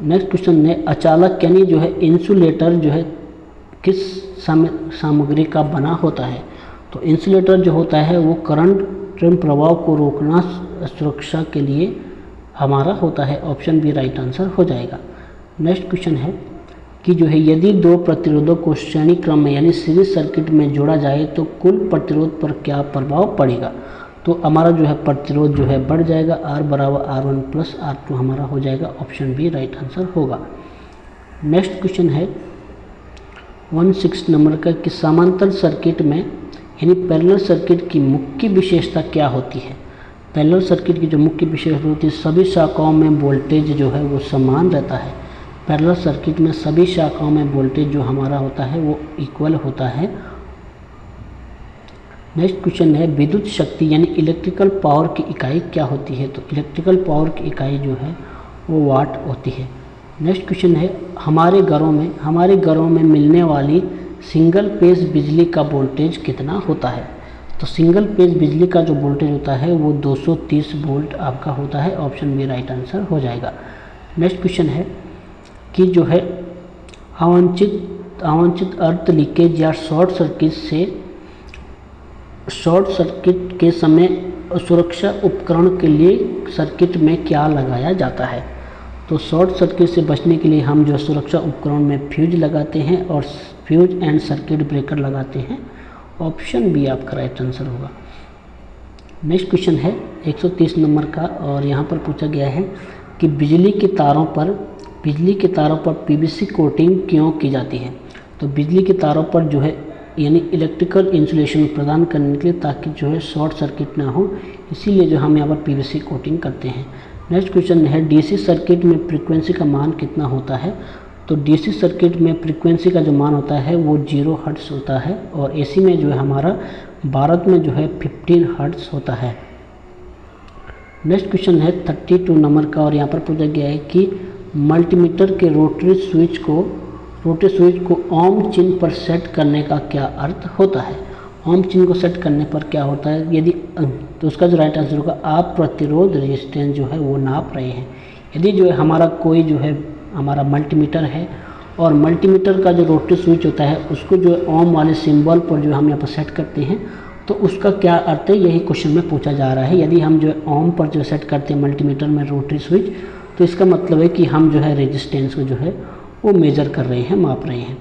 नेक्स्ट क्वेश्चन है अचालक यानी जो है इंसुलेटर जो है किस सामग्री का बना होता है। तो इंसुलेटर जो होता है वो करंट प्रभाव को रोकना सुरक्षा के लिए हमारा होता है। ऑप्शन बी राइट आंसर हो जाएगा। नेक्स्ट क्वेश्चन है कि जो है यदि दो प्रतिरोधों को श्रेणी क्रम में यानी सीरीज सर्किट में जोड़ा जाए तो कुल प्रतिरोध पर क्या प्रभाव पड़ेगा। तो हमारा जो है प्रतिरोध जो है बढ़ जाएगा, R बराबर R1 प्लस R2 हमारा हो जाएगा। ऑप्शन बी राइट आंसर होगा। नेक्स्ट क्वेश्चन है 16 नंबर का कि समांतर सर्किट में यानी पैरेलल सर्किट की मुख्य विशेषता क्या होती है। पैरेलल सर्किट की जो मुख्य विशेषता होती है सभी शाखाओं में वोल्टेज जो है वो समान रहता है। पैरेलल सर्किट में सभी शाखाओं में वोल्टेज जो हमारा होता है वो इक्वल होता है। नेक्स्ट क्वेश्चन है विद्युत शक्ति यानी इलेक्ट्रिकल पावर की इकाई क्या होती है। तो इलेक्ट्रिकल पावर की इकाई जो है वो वाट होती है। नेक्स्ट क्वेश्चन है हमारे घरों में मिलने वाली सिंगल फेज बिजली का वोल्टेज कितना होता है। तो सिंगल फेज बिजली का जो वोल्टेज होता है वो 230 वोल्ट आपका होता है। ऑप्शन बी राइट आंसर हो जाएगा। नेक्स्ट क्वेश्चन है कि जो है अवांछित अर्थ लीकेज या शॉर्ट सर्किट के समय सुरक्षा उपकरण के लिए सर्किट में क्या लगाया जाता है। तो शॉर्ट सर्किट से बचने के लिए हम जो सुरक्षा उपकरण में फ्यूज लगाते हैं और फ्यूज एंड सर्किट ब्रेकर लगाते हैं। ऑप्शन बी आपका राइट आंसर होगा। नेक्स्ट क्वेश्चन है 130 नंबर का और यहाँ पर पूछा गया है कि बिजली के तारों पर पीवीसी कोटिंग क्यों की जाती है। तो बिजली के तारों पर जो है यानी इलेक्ट्रिकल इंसुलेशन प्रदान करने के लिए ताकि जो है शॉर्ट सर्किट ना हो, इसीलिए जो हम यहाँ पर पीवीसी कोटिंग करते हैं। नेक्स्ट क्वेश्चन है डीसी सर्किट में फ्रीक्वेंसी का मान कितना होता है। तो डीसी सर्किट में फ्रीक्वेंसी का जो मान होता है वो 0 हर्ट्ज़ होता है और एसी में जो है हमारा भारत में जो है 15 हर्ट्ज़ होता है। नेक्स्ट क्वेश्चन है 32 नंबर का और यहाँ पर पूछा गया है कि मल्टीमीटर के रोटरी स्विच को ओम चिन्ह पर सेट करने का क्या अर्थ होता है। ओम चिन्ह को सेट करने पर क्या होता है यदि तो उसका जो राइट आंसर होगा आप प्रतिरोध रेजिस्टेंस जो है वो नाप रहे हैं। यदि जो है हमारा कोई जो है हमारा मल्टीमीटर है और मल्टीमीटर का जो रोटरी स्विच होता है उसको जो है ओम वाले सिंबल पर जो हम यहाँ पर सेट करते हैं तो उसका क्या अर्थ है, यही क्वेश्चन में पूछा जा रहा है। यदि हम जो है ओम पर जो सेट करते हैं मल्टीमीटर में रोटरी स्विच तो इसका मतलब है कि हम जो है रेजिस्टेंस को जो है वो मेजर कर रहे हैं, माप रहे हैं।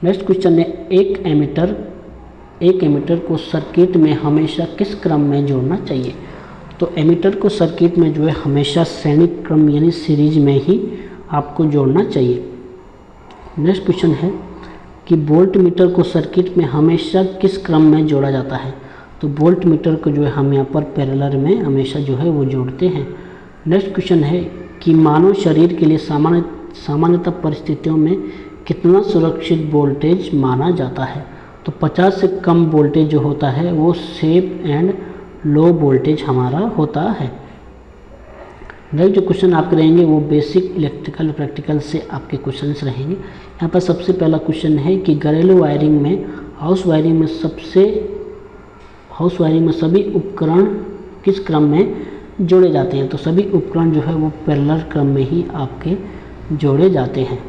नेक्स्ट क्वेश्चन है एक एक एमीटर को सर्किट में हमेशा किस क्रम में जोड़ना चाहिए? तो एमीटर को सर्किट में जो है हमेशा श्रेणी क्रम यानी सीरीज में ही आपको जोड़ना चाहिए। नेक्स्ट क्वेश्चन है कि वोल्ट मीटर को सर्किट में हमेशा किस क्रम में जोड़ा जाता है? तो वोल्ट मीटर को जो है हम यहाँ पर पैरेलल में हमेशा जो है वो जोड़ते हैं। नेक्स्ट क्वेश्चन है कि मानव शरीर के लिए सामान्यतः परिस्थितियों में कितना सुरक्षित वोल्टेज माना जाता है? तो 50 से कम वोल्टेज जो होता है वो सेफ एंड लो वोल्टेज हमारा होता है। नेक्स्ट जो क्वेश्चन आपके रहेंगे वो बेसिक इलेक्ट्रिकल प्रैक्टिकल से आपके क्वेश्चंस रहेंगे। यहाँ पर सबसे पहला क्वेश्चन है कि घरेलू वायरिंग में हाउस वायरिंग में सभी उपकरण किस क्रम में जोड़े जाते हैं? तो सभी उपकरण जो है वो पैरेलल क्रम में ही आपके जोड़े जाते हैं।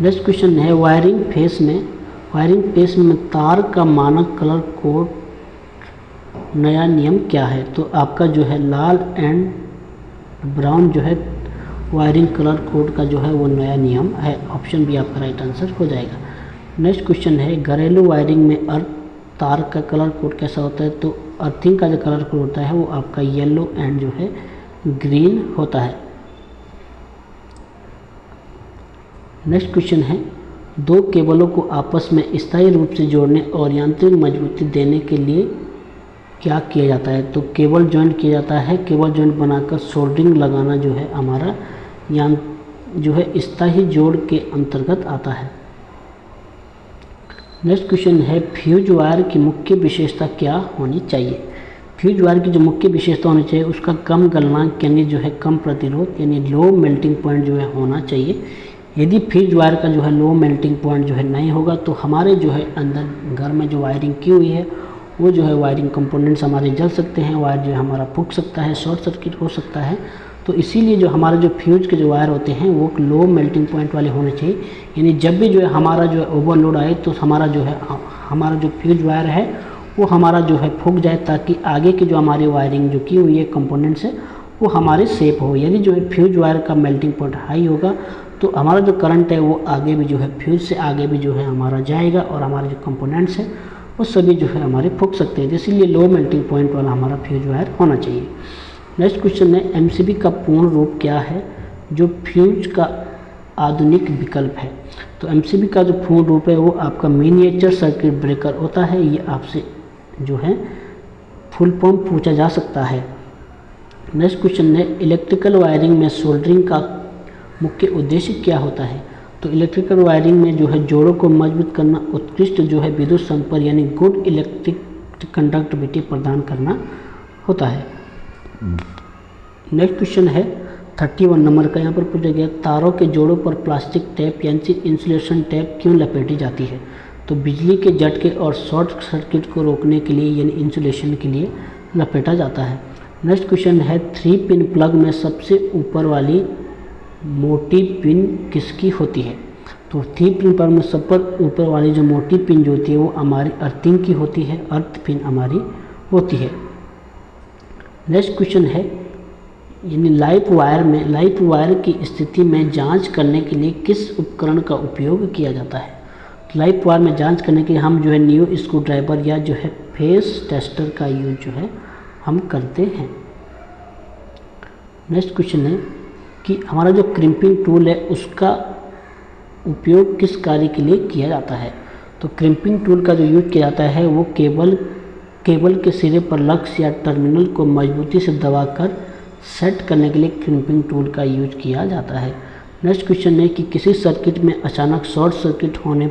नेक्स्ट क्वेश्चन है वायरिंग फेस में तार का मानक कलर कोड नया नियम क्या है? तो आपका जो है लाल एंड ब्राउन जो है वायरिंग कलर कोड का जो है वो नया नियम है। ऑप्शन बी आपका राइट आंसर हो जाएगा। नेक्स्ट क्वेश्चन है घरेलू वायरिंग में अर्थ तार का कलर कोड कैसा होता है? तो अर्थिंग का जो कलर कोड होता है वो आपका येलो एंड जो है ग्रीन होता है। नेक्स्ट क्वेश्चन है दो केबलों को आपस में स्थायी रूप से जोड़ने और यांत्रिक मजबूती देने के लिए क्या किया जाता है? तो केबल जॉइंट किया जाता है। केबल जॉइंट बनाकर सोल्डरिंग लगाना जो है हमारा जो है स्थायी जोड़ के अंतर्गत आता है। नेक्स्ट क्वेश्चन है फ्यूज वायर की मुख्य विशेषता क्या होनी चाहिए? फ्यूज वायर की जो मुख्य विशेषता होनी चाहिए उसका कम गलनांक यानी जो है कम प्रतिरोध यानी लो मेल्टिंग पॉइंट जो है होना चाहिए। यदि फ्यूज वायर का जो है लो मेल्टिंग पॉइंट जो है नहीं होगा तो हमारे जो है अंदर घर में जो वायरिंग की हुई है वो जो है वायरिंग कंपोनेंट्स हमारे जल सकते हैं, वायर जो है हमारा फूक सकता है, शॉर्ट सर्किट हो सकता है। तो इसीलिए जो हमारे जो फ्यूज के जो वायर होते हैं वो लो मेल्टिंग पॉइंट वाले होने चाहिए। यानी जब भी जो है हमारा जो है ओवरलोड आए तो हमारा जो फ्यूज वायर है वो हमारा जो है फूक जाए, ताकि आगे की जो हमारी वायरिंग जो की हुई है कंपोनेंट्स है वो हमारे सेफ हो। यदि जो है फ्यूज वायर का मेल्टिंग पॉइंट हाई होगा तो हमारा जो करंट है वो आगे भी जो है फ्यूज से आगे भी जो है हमारा जाएगा और हमारे जो कंपोनेंट्स हैं वो सभी जो है हमारे फूक सकते हैं। इसीलिए लो मेल्टिंग पॉइंट वाला हमारा फ्यूज वायर होना चाहिए। नेक्स्ट क्वेश्चन है एमसीबी का पूर्ण रूप क्या है जो फ्यूज का आधुनिक विकल्प है? तो एमसीबी का जो पूर्ण रूप है वो आपका मिनिएचर सर्किट ब्रेकर होता है। ये आपसे जो है फुल फॉर्म पूछा जा सकता है। नेक्स्ट क्वेश्चन है इलेक्ट्रिकल वायरिंग में सोल्डरिंग का मुख्य उद्देश्य क्या होता है? तो इलेक्ट्रिकल वायरिंग में जो है जोड़ों को मजबूत करना, उत्कृष्ट जो है विद्युत संपर्क यानी गुड इलेक्ट्रिक कंडक्टिविटी प्रदान करना होता है। नेक्स्ट क्वेश्चन है 31 नंबर का, यहाँ पर पूछा गया तारों के जोड़ों पर प्लास्टिक टेप यानी इंसुलेशन टेप क्यों लपेटी जाती है? तो बिजली के झटके और शॉर्ट सर्किट को रोकने के लिए यानी इंसुलेशन के लिए लपेटा जाता है। नेक्स्ट क्वेश्चन है 3 पिन प्लग में सबसे ऊपर वाली मोटी पिन किसकी होती है? तो 3 पिन प्लग में सबसे ऊपर वाली जो मोटी पिन जो होती है वो हमारी अर्थिंग की होती है, अर्थ पिन हमारी होती है। नेक्स्ट क्वेश्चन है यानी लाइव वायर की स्थिति में जांच करने के लिए किस उपकरण का उपयोग किया जाता है? लाइव वायर में जांच करने के लिए हम जो है न्यू स्क्रू ड्राइवर या जो है फेस टेस्टर का यूज जो है हम करते हैं। नेक्स्ट क्वेश्चन है कि हमारा जो क्रिम्पिंग टूल है उसका उपयोग किस कार्य के लिए किया जाता है? तो क्रिम्पिंग टूल का जो यूज किया जाता है वो केबल के सिरे पर लक्स या टर्मिनल को मजबूती से दबाकर सेट करने के लिए क्रिम्पिंग टूल का यूज किया जाता है। नेक्स्ट क्वेश्चन है कि किसी सर्किट में अचानक शॉर्ट सर्किट होने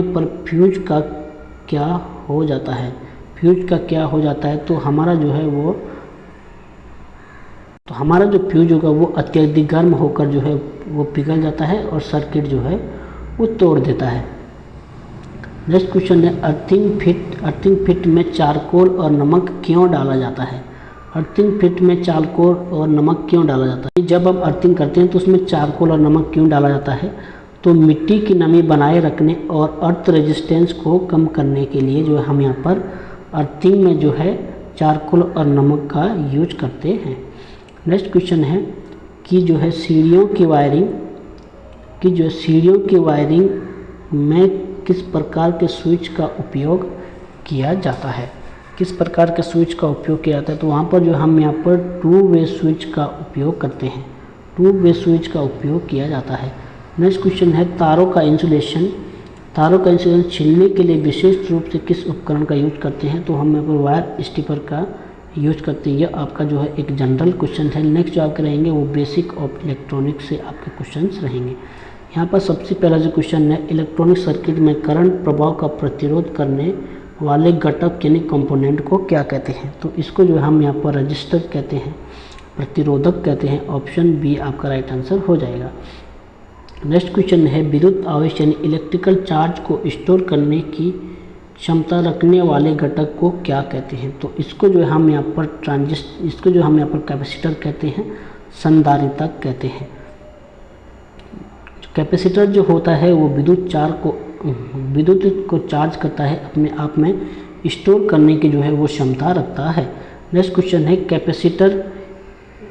पर फ्यूज का क्या हो जाता है? फ्यूज का क्या हो जाता है? तो हमारा जो फ्यूज होगा वो अत्यधिक गर्म होकर जो है वो पिघल जाता है और सर्किट जो है वो तोड़ देता है। नेक्स्ट क्वेश्चन है अर्थिंग फिट में चारकोल और नमक क्यों डाला जाता है? अर्थिंग फिट में चारकोल और नमक क्यों डाला जाता है? जब हम अर्थिंग करते हैं तो उसमें चारकोल और नमक क्यों डाला जाता है? तो मिट्टी की नमी बनाए रखने और अर्थ रेजिस्टेंस को कम करने के लिए जो है हम यहाँ पर अर्थिंग में जो है चारकोल और नमक का यूज करते हैं। नेक्स्ट क्वेश्चन है कि जो है सीढ़ियों की वायरिंग में किस प्रकार के स्विच का उपयोग किया जाता है, किस प्रकार के स्विच का उपयोग किया जाता है। तो वहाँ पर जो हम यहाँ पर टू वे स्विच का उपयोग करते हैं, टू वे स्विच का उपयोग किया जाता है। नेक्स्ट क्वेश्चन है तारों का इंसुलेशन छीलने के लिए विशेष रूप से किस उपकरण का यूज करते हैं। तो हम यहाँ पर वायर स्टिपर का यूज करते हैं। यह आपका जो है एक जनरल क्वेश्चन है। नेक्स्ट जो आपके रहेंगे वो बेसिक ऑफ इलेक्ट्रॉनिक्स से आपके क्वेश्चंस रहेंगे। यहाँ पर सबसे पहला जो क्वेश्चन है, इलेक्ट्रॉनिक सर्किट में करंट प्रवाह का प्रतिरोध करने वाले घटक यानी कंपोनेंट को क्या कहते हैं। तो इसको जो हम यहाँ पर रजिस्टर कहते हैं, प्रतिरोधक कहते हैं। ऑप्शन बी आपका राइट आंसर हो जाएगा। नेक्स्ट क्वेश्चन है विद्युत आवेश यानी इलेक्ट्रिकल चार्ज को स्टोर करने की क्षमता रखने वाले घटक को क्या कहते हैं। तो इसको जो हम यहाँ पर कैपेसिटर कहते हैं, संधारित्रक कहते हैं। कैपेसिटर जो होता है वो विद्युत को चार्ज करता है, अपने आप में स्टोर करने की जो है वो क्षमता रखता है। नेक्स्ट क्वेश्चन है कैपेसिटर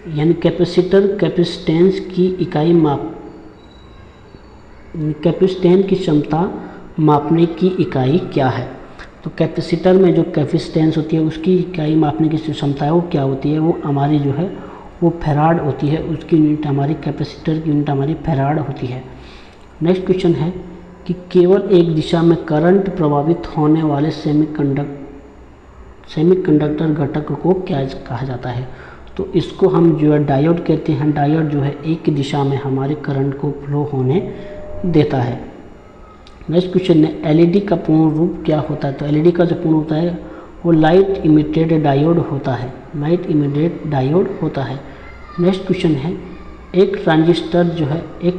यानी कैपेसिटेंस की इकाई कैपेसिटेंस की क्षमता मापने की इकाई क्या है। तो कैपेसिटर में जो कैपेसिटेंस होती है उसकी इकाई मापने की क्षमता है वो क्या होती है, वो हमारी जो है वो फैराड होती है। उसकी यूनिट हमारी कैपेसिटर की यूनिट हमारी फैराड होती है। नेक्स्ट क्वेश्चन है कि केवल एक दिशा में करंट प्रभावित होने वाले सेमीकंडक्टर घटक को क्या कहा जाता है। तो इसको हम जो है डायोड कहते हैं। डायोड जो है एक दिशा में हमारे करंट को फ्लो होने देता है। नेक्स्ट क्वेश्चन है एलईडी का पूर्ण रूप क्या होता है। तो एलईडी का जो पूर्ण होता है वो लाइट इमिटेड डायोड होता है, लाइट इमिटेड डायोड होता है। नेक्स्ट क्वेश्चन है एक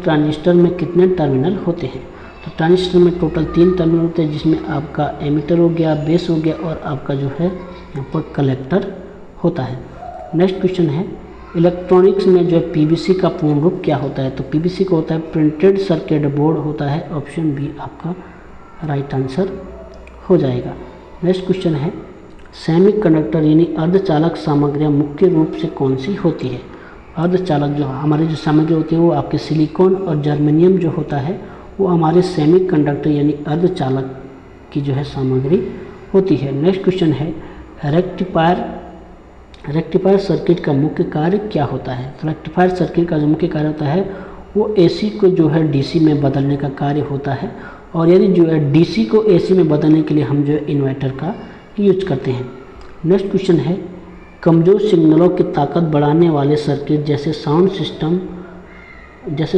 ट्रांजिस्टर में कितने टर्मिनल होते हैं। तो ट्रांजिस्टर में टोटल 3 टर्मिनल होते हैं, जिसमें आपका एमिटर हो गया, बेस हो गया और आपका जो है यहाँ पर कलेक्टर होता है। नेक्स्ट क्वेश्चन है इलेक्ट्रॉनिक्स में जो है पीवीसी का पूर्ण रूप क्या होता है। तो पीवीसी को होता है प्रिंटेड सर्किट बोर्ड होता है। ऑप्शन बी आपका राइट आंसर हो जाएगा। नेक्स्ट क्वेश्चन है सेमीकंडक्टर यानी अर्धचालक सामग्रियाँ मुख्य रूप से कौन सी होती है। अर्धचालक जो हमारी जो सामग्री होती है वो आपके सिलिकॉन और जर्मेनियम जो होता है वो हमारे सेमीकंडक्टर यानी अर्धचालक की जो है सामग्री होती है। नेक्स्ट क्वेश्चन है रेक्टिफायर सर्किट का मुख्य कार्य क्या होता है। तो रेक्टिफायर सर्किट का जो मुख्य कार्य होता है वो एसी को जो है डीसी में बदलने का कार्य होता है। और यदि जो है डीसी को एसी में बदलने के लिए हम जो है इन्वर्टर का यूज करते हैं। नेक्स्ट क्वेश्चन है कमज़ोर सिग्नलों की ताकत बढ़ाने वाले सर्किट जैसे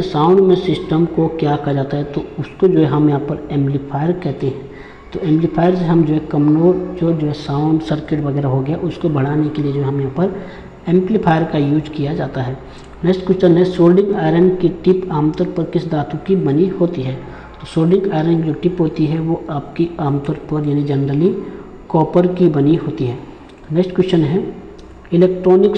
साउंड में सिस्टम को क्या कहा जाता है। तो उसको जो है हम यहाँ पर एम्पलीफायर कहते हैं। तो एम्पलीफायर से हम जो है कमज़ोर जो है साउंड सर्किट वगैरह हो गया उसको बढ़ाने के लिए जो हम यहाँ पर एम्पलीफायर का यूज किया जाता है। नेक्स्ट क्वेश्चन है सोल्डिंग आयरन की टिप आमतौर पर किस धातु की बनी होती है। तो सोल्डिंग आयरन की जो टिप होती है वो आपकी आमतौर पर यानी जनरली कॉपर की बनी होती है। नेक्स्ट क्वेश्चन है इलेक्ट्रॉनिक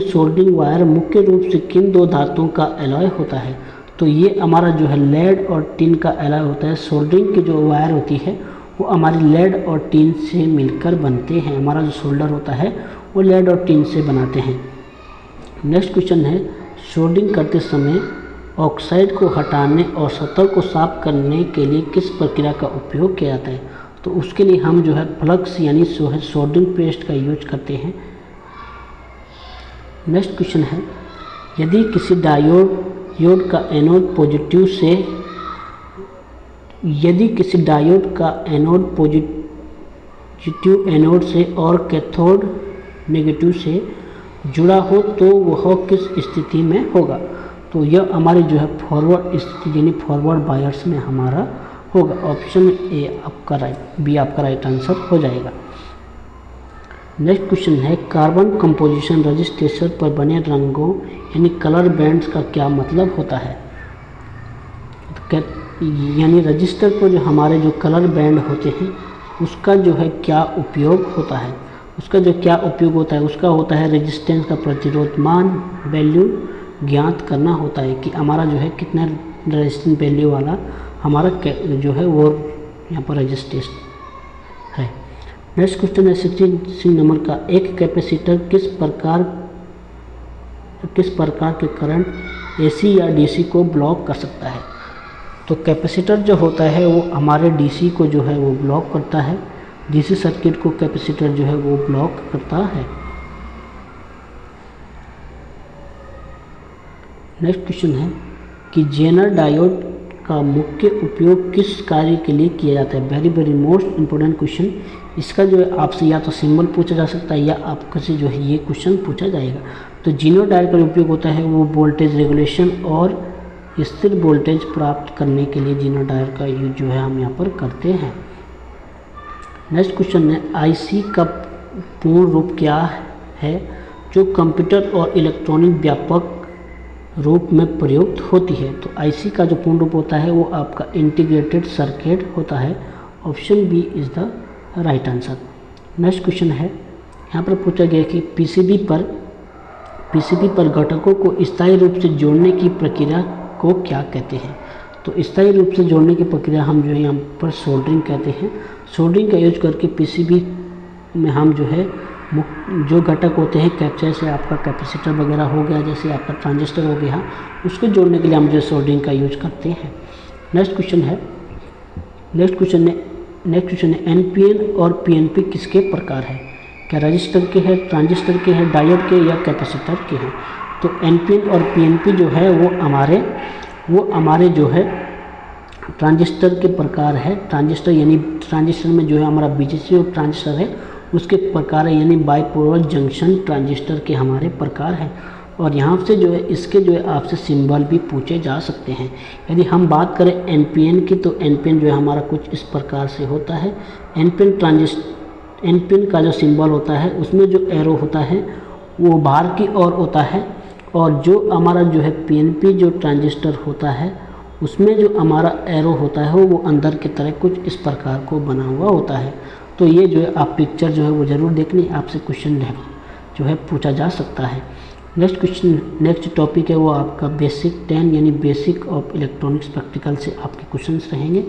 सोल्डिंग वायर मुख्य रूप से किन 2 धातुओं का एलॉय होता है। तो ये हमारा जो है लेड और टिन का एलॉय होता है। सोल्डरिंग की जो वायर होती है वो हमारी लेड और टिन से मिलकर बनते हैं। हमारा जो सोल्डर होता है वो लेड और टिन से बनाते हैं। नेक्स्ट क्वेश्चन है सोल्डरिंग करते समय ऑक्साइड को हटाने और सतह को साफ करने के लिए किस प्रक्रिया का उपयोग किया जाता है। तो उसके लिए हम जो है फ्लक्स यानी सोल्डरिंग पेस्ट का यूज करते हैं। नेक्स्ट क्वेश्चन है यदि किसी डायोड का एनोड पॉजिटिव एनोड से और कैथोड नेगेटिव से जुड़ा हो तो वह किस स्थिति में होगा। तो यह हमारी जो है फॉरवर्ड स्थिति यानी फॉरवर्ड बायस में हमारा होगा। ऑप्शन ए आपका राइट आंसर हो जाएगा। नेक्स्ट क्वेश्चन है कार्बन कंपोजिशन रजिस्टर पर बने रंगों यानी कलर बैंड्स का क्या मतलब होता है। यानी रजिस्टर पर जो हमारे जो कलर बैंड होते हैं उसका जो है क्या उपयोग होता है। उसका होता है रेजिस्टेंस का प्रतिरोध मान वैल्यू ज्ञात करना होता है कि हमारा जो है कितना रेजिस्टेंस वैल्यू वाला हमारा जो है वो यहाँ पर रजिस्टेंस है। नेक्स्ट क्वेश्चन है 16 नंबर का एक कैपेसिटर किस प्रकार के करंट AC या DC को ब्लॉक कर सकता है। तो कैपेसिटर जो होता है वो हमारे DC को जो है वो ब्लॉक करता है, DC सर्किट को कैपेसिटर जो है वो ब्लॉक करता है। नेक्स्ट क्वेश्चन है कि जेनर डायोड का मुख्य उपयोग किस कार्य के लिए किया जाता है। Very very most important question. इसका जो है आपसे या तो सिंबल पूछा जा सकता है या आपसे से जो है ये क्वेश्चन पूछा जाएगा। तो जेनर डायोड का उपयोग होता है वो वोल्टेज रेगुलेशन और स्थिर वोल्टेज प्राप्त करने के लिए जेनर डायोड का यूज जो है हम यहाँ पर करते हैं। नेक्स्ट क्वेश्चन है IC का पूर्ण रूप क्या है जो कंप्यूटर और इलेक्ट्रॉनिक व्यापक रूप में प्रयुक्त होती है। तो IC का जो पूर्ण रूप होता है वो आपका इंटीग्रेटेड सर्किट होता है। Option B is the right answer. Next question है यहाँ पर पूछा गया कि PCB पर घटकों को स्थायी रूप से जोड़ने की प्रक्रिया को क्या कहते हैं। तो स्थायी रूप से जोड़ने की प्रक्रिया हम जो है यहाँ पर सोल्डरिंग कहते हैं। सोल्डरिंग का यूज करके PCB में हम जो है जो घटक होते हैं जैसे आपका कैपेसिटर वगैरह हो गया, जैसे आपका ट्रांजिस्टर हो गया, उसको जोड़ने के लिए हम जो सोल्डरिंग का यूज करते हैं। नेक्स्ट क्वेश्चन है NPN और PNP किसके प्रकार है। क्या रजिस्टर के हैं, ट्रांजिस्टर के हैं, डायोड के या कैपेसिटर के हैं। तो NPN और PNP जो है वो हमारे जो है ट्रांजिस्टर के प्रकार है। ट्रांजिस्टर में जो है हमारा BJT और ट्रांजिस्टर है उसके प्रकार है, यानी बाइपोलर जंक्शन ट्रांजिस्टर के हमारे प्रकार हैं। और यहाँ से जो है इसके जो है आपसे सिंबल भी पूछे जा सकते हैं। यदि हम बात करें NPN की तो NPN जो है हमारा कुछ इस प्रकार से होता है। NPN का जो सिंबल होता है उसमें जो एरो होता है वो बाहर की ओर होता है, और जो हमारा जो है PNP जो ट्रांजिस्टर होता है उसमें जो हमारा एरो होता है वो अंदर की तरह कुछ इस प्रकार को बना हुआ होता है। तो ये जो है आप पिक्चर जो है वो ज़रूर देखनी, आपसे क्वेश्चन जो है पूछा जा सकता है। नेक्स्ट टॉपिक है वो आपका बेसिक 10 यानी बेसिक ऑफ इलेक्ट्रॉनिक्स प्रैक्टिकल से आपके क्वेश्चंस रहेंगे।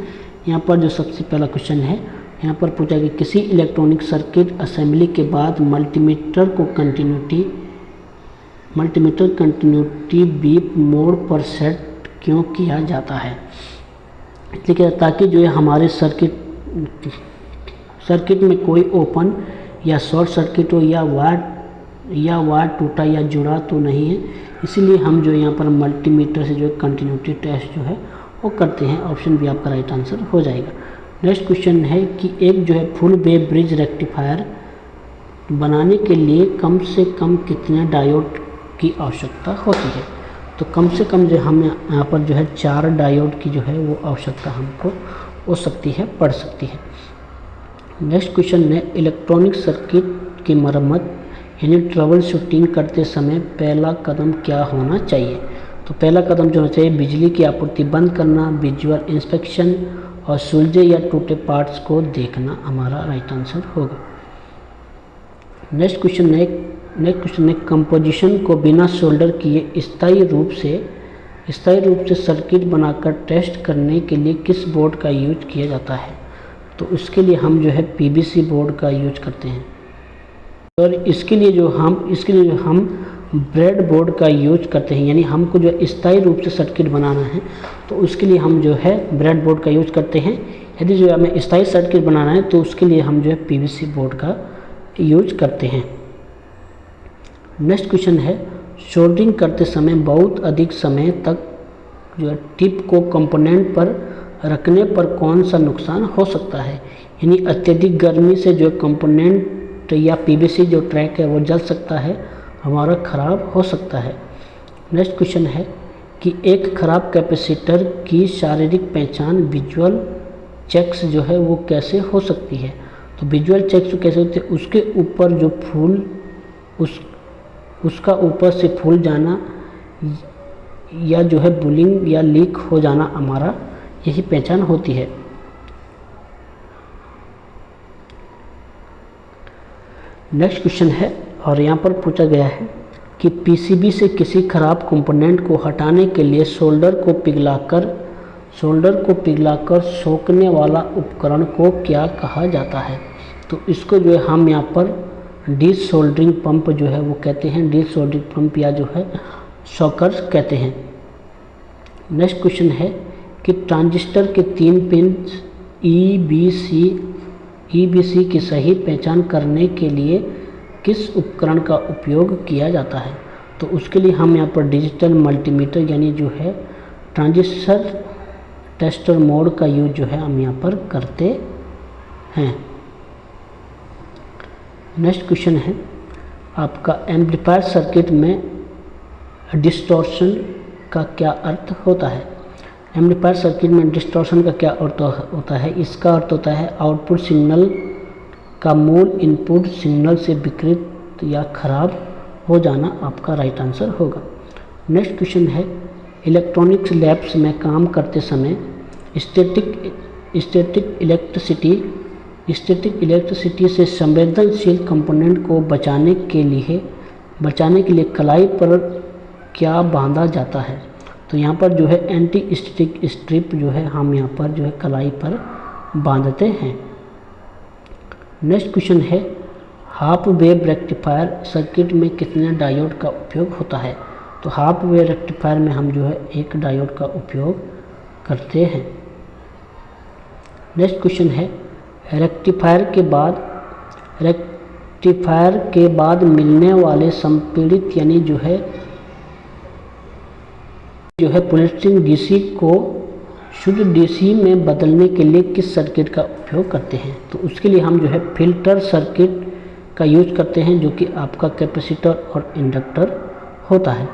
यहाँ पर जो सबसे पहला क्वेश्चन है यहाँ पर पूछा कि किसी इलेक्ट्रॉनिक सर्किट असेंबली के बाद मल्टीमीटर कंटिन्यूटी बीप मोड पर सेट क्यों किया जाता है। इसलिए ताकि जो है हमारे सर्किट में कोई ओपन या शॉर्ट सर्किट हो या वायर टूटा या जुड़ा तो नहीं है, इसीलिए हम जो यहाँ पर मल्टीमीटर से जो कंटिन्यूटी टेस्ट जो है वो करते हैं। ऑप्शन बी आपका राइट आंसर हो जाएगा। नेक्स्ट क्वेश्चन है कि एक जो है फुल वेव ब्रिज रेक्टिफायर बनाने के लिए कम से कम कितने डायोड की आवश्यकता होती है। तो कम से कम जो हम यहाँ पर जो है 4 डायोड की जो है वो आवश्यकता हमको हो सकती है, पड़ सकती है। नेक्स्ट क्वेश्चन है इलेक्ट्रॉनिक सर्किट की मरम्मत यानी ट्रबल शूटिंग करते समय पहला कदम क्या होना चाहिए। तो पहला कदम जो होना चाहिए बिजली की आपूर्ति बंद करना, विजुअल इंस्पेक्शन और सुलझे या टूटे पार्ट्स को देखना हमारा राइट आंसर होगा। नेक्स्ट क्वेश्चन है कंपोजिशन को बिना सोल्डर किए स्थायी रूप से सर्किट बनाकर टेस्ट करने के लिए किस बोर्ड का यूज किया जाता है। तो इसके लिए हम जो है PVC बोर्ड का यूज करते हैं, और इसके लिए जो हम ब्रेड बोर्ड का यूज करते हैं, यानी हमको जो स्थायी रूप से सर्किट बनाना है तो उसके लिए हम जो है ब्रेड बोर्ड का यूज करते हैं। यदि जो हमें स्थायी सर्किट बनाना है तो उसके लिए हम जो है PVC बोर्ड का यूज करते हैं। नेक्स्ट क्वेश्चन है सोल्डरिंग करते समय बहुत अधिक समय तक जो है टिप को कंपोनेंट पर रखने पर कौन सा नुकसान हो सकता है। यानी अत्यधिक गर्मी से जो कंपोनेंट या PVC जो ट्रैक है वो जल सकता है, हमारा ख़राब हो सकता है। नेक्स्ट क्वेश्चन है कि एक ख़राब कैपेसिटर की शारीरिक पहचान विजुअल चेक्स जो है वो कैसे हो सकती है। तो विजुअल चेक्स कैसे होते हैं, उसके ऊपर जो फूल उसका ऊपर से फूल जाना या जो है बुलिंग या लीक हो जाना हमारा यही पहचान होती है। नेक्स्ट क्वेश्चन है और यहाँ पर पूछा गया है कि PCB से किसी खराब कंपोनेंट को हटाने के लिए सोल्डर को पिघलाकर सोखने वाला उपकरण को क्या कहा जाता है। तो इसको जो है हम यहाँ पर डिसोल्डरिंग पंप जो है वो कहते हैं, डिसोल्डरिंग पंप या जो है शॉकर कहते हैं। नेक्स्ट क्वेश्चन है कि ट्रांजिस्टर के 3 पिन EBC की सही पहचान करने के लिए किस उपकरण का उपयोग किया जाता है। तो उसके लिए हम यहाँ पर डिजिटल मल्टीमीटर यानी जो है ट्रांजिस्टर टेस्टर मोड का यूज जो है हम यहाँ पर करते हैं। नेक्स्ट क्वेश्चन है आपका एम्पलीफायर सर्किट में डिस्टॉर्शन का क्या अर्थ होता है। एम्पलीफायर सर्किट में डिस्टॉर्शन का क्या अर्थ होता है। इसका अर्थ होता है आउटपुट सिग्नल का मूल इनपुट सिग्नल से विकृत या खराब हो जाना आपका राइट आंसर होगा। नेक्स्ट क्वेश्चन है इलेक्ट्रॉनिक्स लैब्स में काम करते समय स्टैटिक इलेक्ट्रिसिटी से संवेदनशील कंपोनेंट को बचाने के लिए कलाई पर क्या बांधा जाता है। तो यहाँ पर जो है एंटी स्टैटिक स्ट्रिप जो है हम यहाँ पर जो है कलाई पर बांधते हैं। नेक्स्ट क्वेश्चन है हाफ वेव रेक्टिफायर सर्किट में कितने डायोड का उपयोग होता है। तो हाफ वेव रेक्टिफायर में हम जो है एक डायोड का उपयोग करते हैं। नेक्स्ट क्वेश्चन है रेक्टिफायर के बाद मिलने वाले संपीड़ित यानी जो है पॉलिस्टिन डीसी को शुद्ध डीसी में बदलने के लिए किस सर्किट का उपयोग करते हैं। तो उसके लिए हम जो है फिल्टर सर्किट का यूज करते हैं जो कि आपका कैपेसिटर और इंडक्टर होता है।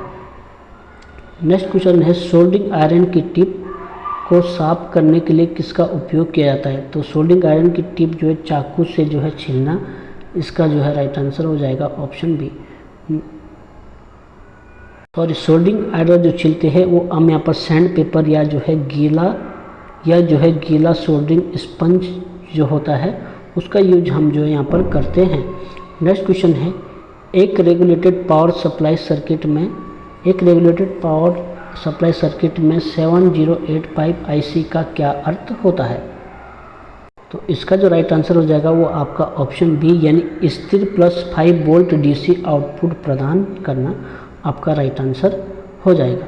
नेक्स्ट क्वेश्चन है सोल्डिंग आयरन की टिप को साफ करने के लिए किसका उपयोग किया जाता है। तो सोल्डिंग आयरन की टिप जो है चाकू से जो है छीलना, इसका जो है राइट आंसर हो जाएगा ऑप्शन बी। और सोल्डिंग आयरन जो छीलते हैं वो हम यहाँ पर सैंड पेपर या जो है गीला सोल्डरिंग स्पंज जो होता है उसका यूज हम जो है यहाँ पर करते हैं। नेक्स्ट क्वेश्चन है एक रेगुलेटेड पावर सप्लाई सर्किट में 7085 IC का क्या अर्थ होता है। तो इसका जो राइट आंसर हो जाएगा वो आपका ऑप्शन बी यानी स्थिर +5 वोल्ट DC आउटपुट प्रदान करना आपका राइट आंसर हो जाएगा।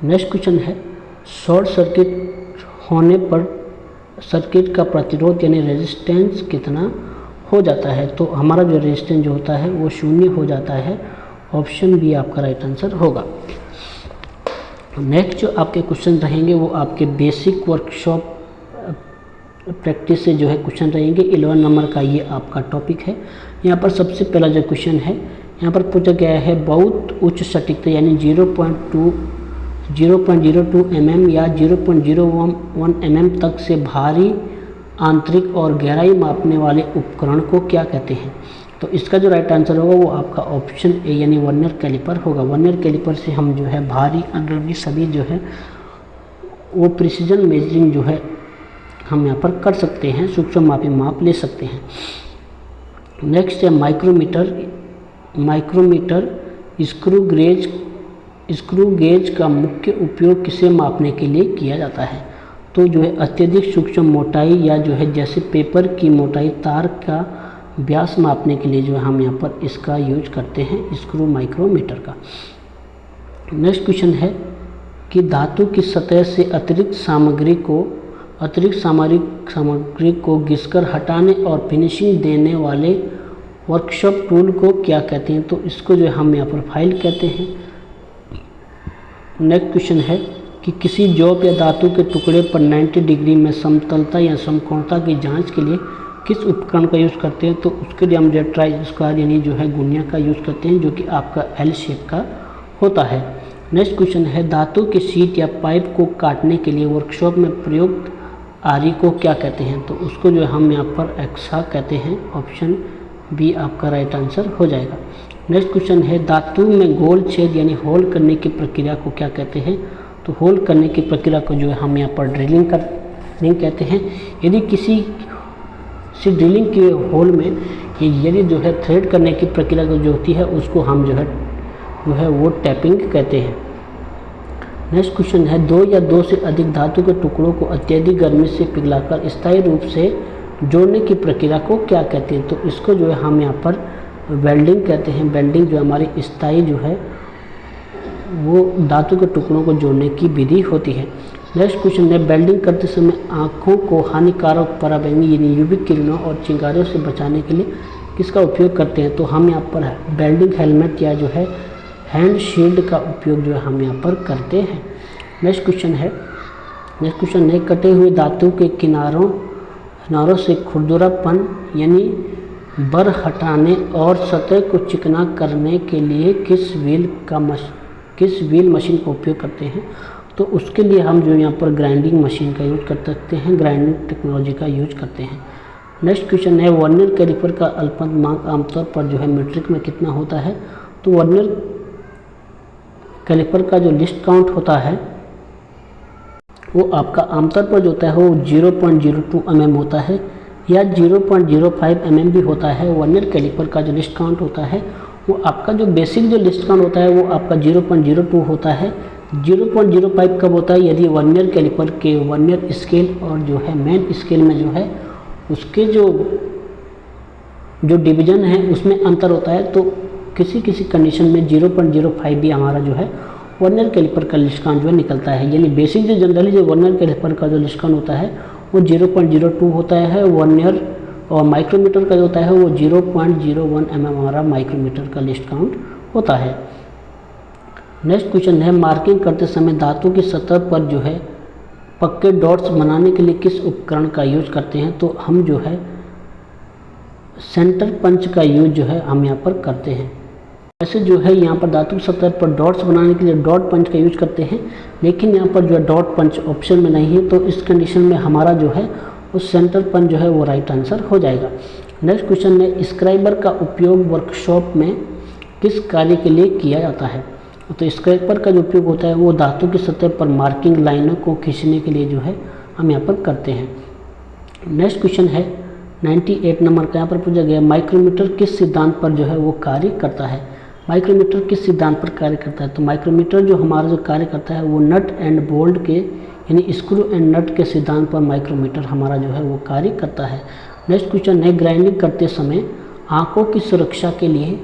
नेक्स्ट क्वेश्चन है शॉर्ट सर्किट होने पर सर्किट का प्रतिरोध यानी रेजिस्टेंस कितना हो जाता है। तो हमारा जो रेजिस्टेंस जो होता है वो 0 हो जाता है। ऑप्शन बी आपका राइट आंसर होगा। नेक्स्ट जो आपके क्वेश्चन रहेंगे वो आपके बेसिक वर्कशॉप प्रैक्टिस से जो है क्वेश्चन रहेंगे। 11 नंबर का ये आपका टॉपिक है। यहाँ पर सबसे पहला जो क्वेश्चन है यहाँ पर पूछा गया है बहुत उच्च सटीकता यानी 0.02 mm या 0.01 mm तक से भारी आंतरिक और गहराई मापने वाले उपकरण को क्या कहते हैं। तो इसका जो राइट आंसर होगा वो आपका ऑप्शन ए यानी वर्नियर कैलिपर होगा। वर्नियर कैलिपर से हम जो है भारी अंदरूनी सभी जो है वो प्रिसीजन मेजरिंग जो है हम यहाँ पर कर सकते हैं, सूक्ष्म मापी माप ले सकते हैं। नेक्स्ट है माइक्रोमीटर स्क्रू गेज का मुख्य उपयोग किसे मापने के लिए किया जाता है। तो जो है अत्यधिक सूक्ष्म मोटाई या जो है जैसे पेपर की मोटाई तार का व्यास मापने के लिए जो है हम यहाँ पर इसका यूज करते हैं स्क्रू माइक्रोमीटर का। नेक्स्ट क्वेश्चन है कि धातु की सतह से अतिरिक्त सामग्री को घिसकर हटाने और फिनिशिंग देने वाले वर्कशॉप टूल को क्या कहते हैं। तो इसको जो है हम यहाँ पर फाइल कहते हैं। नेक्स्ट क्वेश्चन है कि किसी जॉब या धातु के टुकड़े पर 90 डिग्री में समतलता या समकोणता की जांच के लिए किस उपकरण का यूज़ करते हैं। तो उसके लिए हम ट्राई स्क्वायर यानी जो है गुनिया का यूज़ करते हैं जो कि आपका L शेप का होता है। नेक्स्ट क्वेश्चन है धातु की शीट या पाइप को काटने के लिए वर्कशॉप में प्रयुक्त आरी को क्या कहते हैं। तो उसको जो हम यहाँ पर एक्सा कहते हैं। ऑप्शन बी आपका राइट आंसर हो जाएगा। नेक्स्ट क्वेश्चन है धातु में गोल छेद यानी होल करने की प्रक्रिया को क्या कहते हैं। तो होल करने की प्रक्रिया को जो है हम यहाँ पर ड्रिलिंग कहते हैं। यदि किसी ड्रिलिंग के होल में यदि जो है थ्रेड करने की प्रक्रिया जो होती है उसको हम जो है वो टैपिंग कहते हैं। नेक्स्ट क्वेश्चन है 2 या 2 से अधिक धातु के टुकड़ों को अत्यधिक गर्मी से पिघलाकर स्थायी रूप से जोड़ने की प्रक्रिया को क्या कहते हैं। तो इसको जो है हम यहाँ पर वेल्डिंग कहते हैं। वेल्डिंग जो हमारी स्थायी जो है वो धातु के टुकड़ों को जोड़ने की विधि होती है। नेक्स्ट क्वेश्चन है, वेल्डिंग करते समय आँखों को हानिकारक पराबैंगनी यानी यूवी किरणों और चिंगारियों से बचाने के लिए किसका उपयोग करते हैं? तो हम यहाँ पर वेल्डिंग हेलमेट या जो है हैंड शील्ड का उपयोग जो है हम यहाँ पर करते हैं। नेक्स्ट क्वेश्चन है, कटे हुए धातु के किनारों से खुरदरापन यानी बर हटाने और सतह को चिकना करने के लिए किस व्हील मशीन का उपयोग करते हैं? तो उसके लिए हम जो यहाँ पर ग्राइंडिंग मशीन का यूज कर सकते हैं, ग्राइंडिंग टेक्नोलॉजी का यूज करते हैं। नेक्स्ट क्वेश्चन है, वर्नियर कैलिपर का अल्पतमांक आमतौर पर जो है मीट्रिक में कितना होता है? तो वर्नियर कैलिपर का जो लिस्ट काउंट होता है वो आपका आमतौर पर जो होता है वो 0.02 mm होता है या 0.05 mm भी होता है। वर्नियर कैलिपर का जो लिस्ट काउंट होता है वो आपका जो बेसिक जो लिस्ट काउंट होता है वो आपका 0.02 होता है। 0.05 कब होता है? यदि वर्नियर कैलिपर के वर्नियर स्केल और जो है मेन स्केल में जो है उसके जो डिवीजन है उसमें अंतर होता है, तो किसी कंडीशन में 0.05 भी हमारा जो है वर्नियर कैलिपर का लिस्ट काउंट जो है निकलता है। यानी बेसिक जो जनरली जो वर्नियर कैलिपर का जो लिस्ट काउंट होता है वो 0.02 होता है। वर्नियर और माइक्रोमीटर का जो होता है वो 0.01 mm हमारा माइक्रोमीटर का लिस्ट काउंट होता है। नेक्स्ट क्वेश्चन है, मार्किंग करते समय धातु की सतह पर जो है पक्के डॉट्स बनाने के लिए किस उपकरण का यूज करते हैं? तो हम जो है सेंटर पंच का यूज जो है हम यहाँ पर करते हैं। वैसे जो है यहाँ पर धातु की सतह पर डॉट्स बनाने के लिए डॉट पंच का यूज करते हैं, लेकिन यहाँ पर जो है डॉट पंच ऑप्शन में नहीं है, तो इस कंडीशन में हमारा जो है उस सेंटर पंच जो है वो राइट आंसर हो जाएगा। नेक्स्ट क्वेश्चन है, स्क्राइबर का उपयोग वर्कशॉप में किस कार्य के लिए किया जाता है? तो स्क्रैपर का जो उपयोग होता है वो धातु की सतह पर मार्किंग लाइनों को खींचने के लिए जो है हम यहाँ पर करते हैं। नेक्स्ट क्वेश्चन है 98 नंबर का, यहाँ पर पूछा गया माइक्रोमीटर किस सिद्धांत पर जो है वो कार्य करता है? माइक्रोमीटर किस सिद्धांत पर कार्य करता है? तो माइक्रोमीटर जो हमारा जो कार्य करता है वो नट एंड बोल्ट के यानी स्क्रू एंड नट के सिद्धांत पर माइक्रोमीटर हमारा जो है वो कार्य करता है। नेक्स्ट क्वेश्चन है, ग्राइंडिंग करते समय आँखों की सुरक्षा के लिए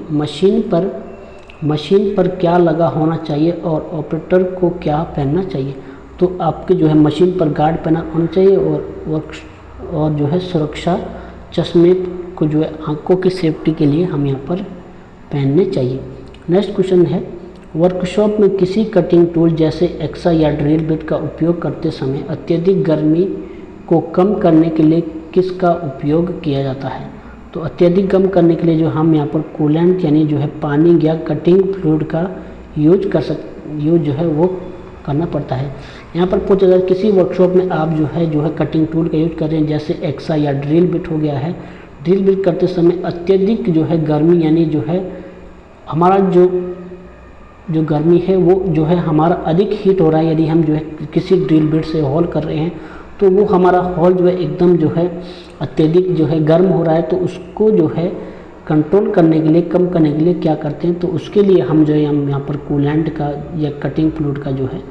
मशीन पर क्या लगा होना चाहिए और ऑपरेटर को क्या पहनना चाहिए? तो आपके जो है मशीन पर गार्ड पहना होना चाहिए और जो है सुरक्षा चश्मे को जो है आँखों की सेफ्टी के लिए हम यहाँ पर पहनने चाहिए। नेक्स्ट क्वेश्चन है, वर्कशॉप में किसी कटिंग टूल जैसे एक्सा या ड्रिल बिट का उपयोग करते समय अत्यधिक गर्मी को कम करने के लिए किसका उपयोग किया जाता है? तो अत्यधिक कम करने के लिए जो हम यहाँ पर कूलेंट यानी जो है पानी या कटिंग फ्लूइड का यूज जो है वो करना पड़ता है। यहाँ पर पूछा जाए किसी वर्कशॉप में आप जो है कटिंग टूल का यूज कर रहे हैं, जैसे एक्सा या ड्रिल बिट हो गया है। ड्रिल बिट करते समय अत्यधिक जो है गर्मी यानी जो है हमारा जो गर्मी है वो जो है हमारा अधिक हीट हो रहा है, यदि हम जो है किसी ड्रिल बिट से होल कर रहे हैं तो वो हमारा होल जो है एकदम जो है अत्यधिक जो है गर्म हो रहा है, तो उसको जो है कंट्रोल करने के लिए कम करने के लिए क्या करते हैं? तो उसके लिए हम जो है हम यहाँ पर कूलेंट का या कटिंग फ्लूइड का जो है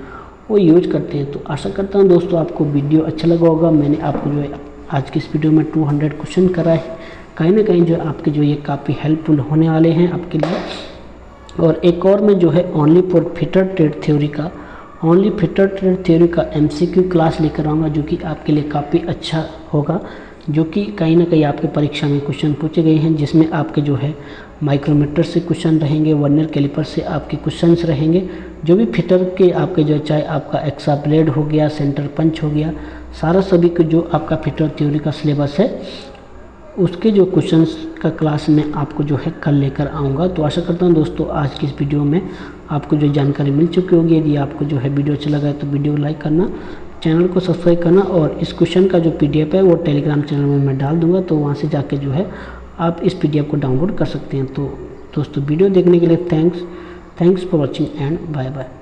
वो यूज करते हैं। तो आशा करता हूँ दोस्तों आपको वीडियो अच्छा लगा होगा। मैंने आपको जो है आज की इस वीडियो में 200 क्वेश्चन करा है, कहीं ना कहीं जो आपके जो ये काफ़ी हेल्पफुल होने वाले हैं आपके लिए। और एक और मैं जो है ओनली फिटर ट्रेड थ्योरी का MCQ क्लास लेकर आऊँगा, जो कि आपके लिए काफ़ी अच्छा होगा, जो कि कहीं ना कहीं आपके परीक्षा में क्वेश्चन पूछे गए हैं, जिसमें आपके जो है माइक्रोमीटर से क्वेश्चन रहेंगे, वर्नियर कैलिपर से आपके क्वेश्चंस रहेंगे, जो भी फिटर के आपके जो चाहे आपका एक्सा ब्लेड हो गया, सेंटर पंच हो गया, सारा सभी को जो आपका फिटर थ्योरी का सिलेबस है उसके जो क्वेश्चंस का क्लास में आपको जो है कल लेकर आऊँगा। तो आशा करता हूँ दोस्तों आज की इस वीडियो में आपको जो जानकारी मिल चुकी होगी। यदि आपको जो है वीडियो अच्छा लगा है तो वीडियो को लाइक करना, चैनल को सब्सक्राइब करना, और इस क्वेश्चन का जो PDF है वो टेलीग्राम चैनल में मैं डाल दूंगा, तो वहाँ से जाके जो है आप इस PDF को डाउनलोड कर सकते हैं। तो दोस्तों वीडियो देखने के लिए thanks for watching and bye bye.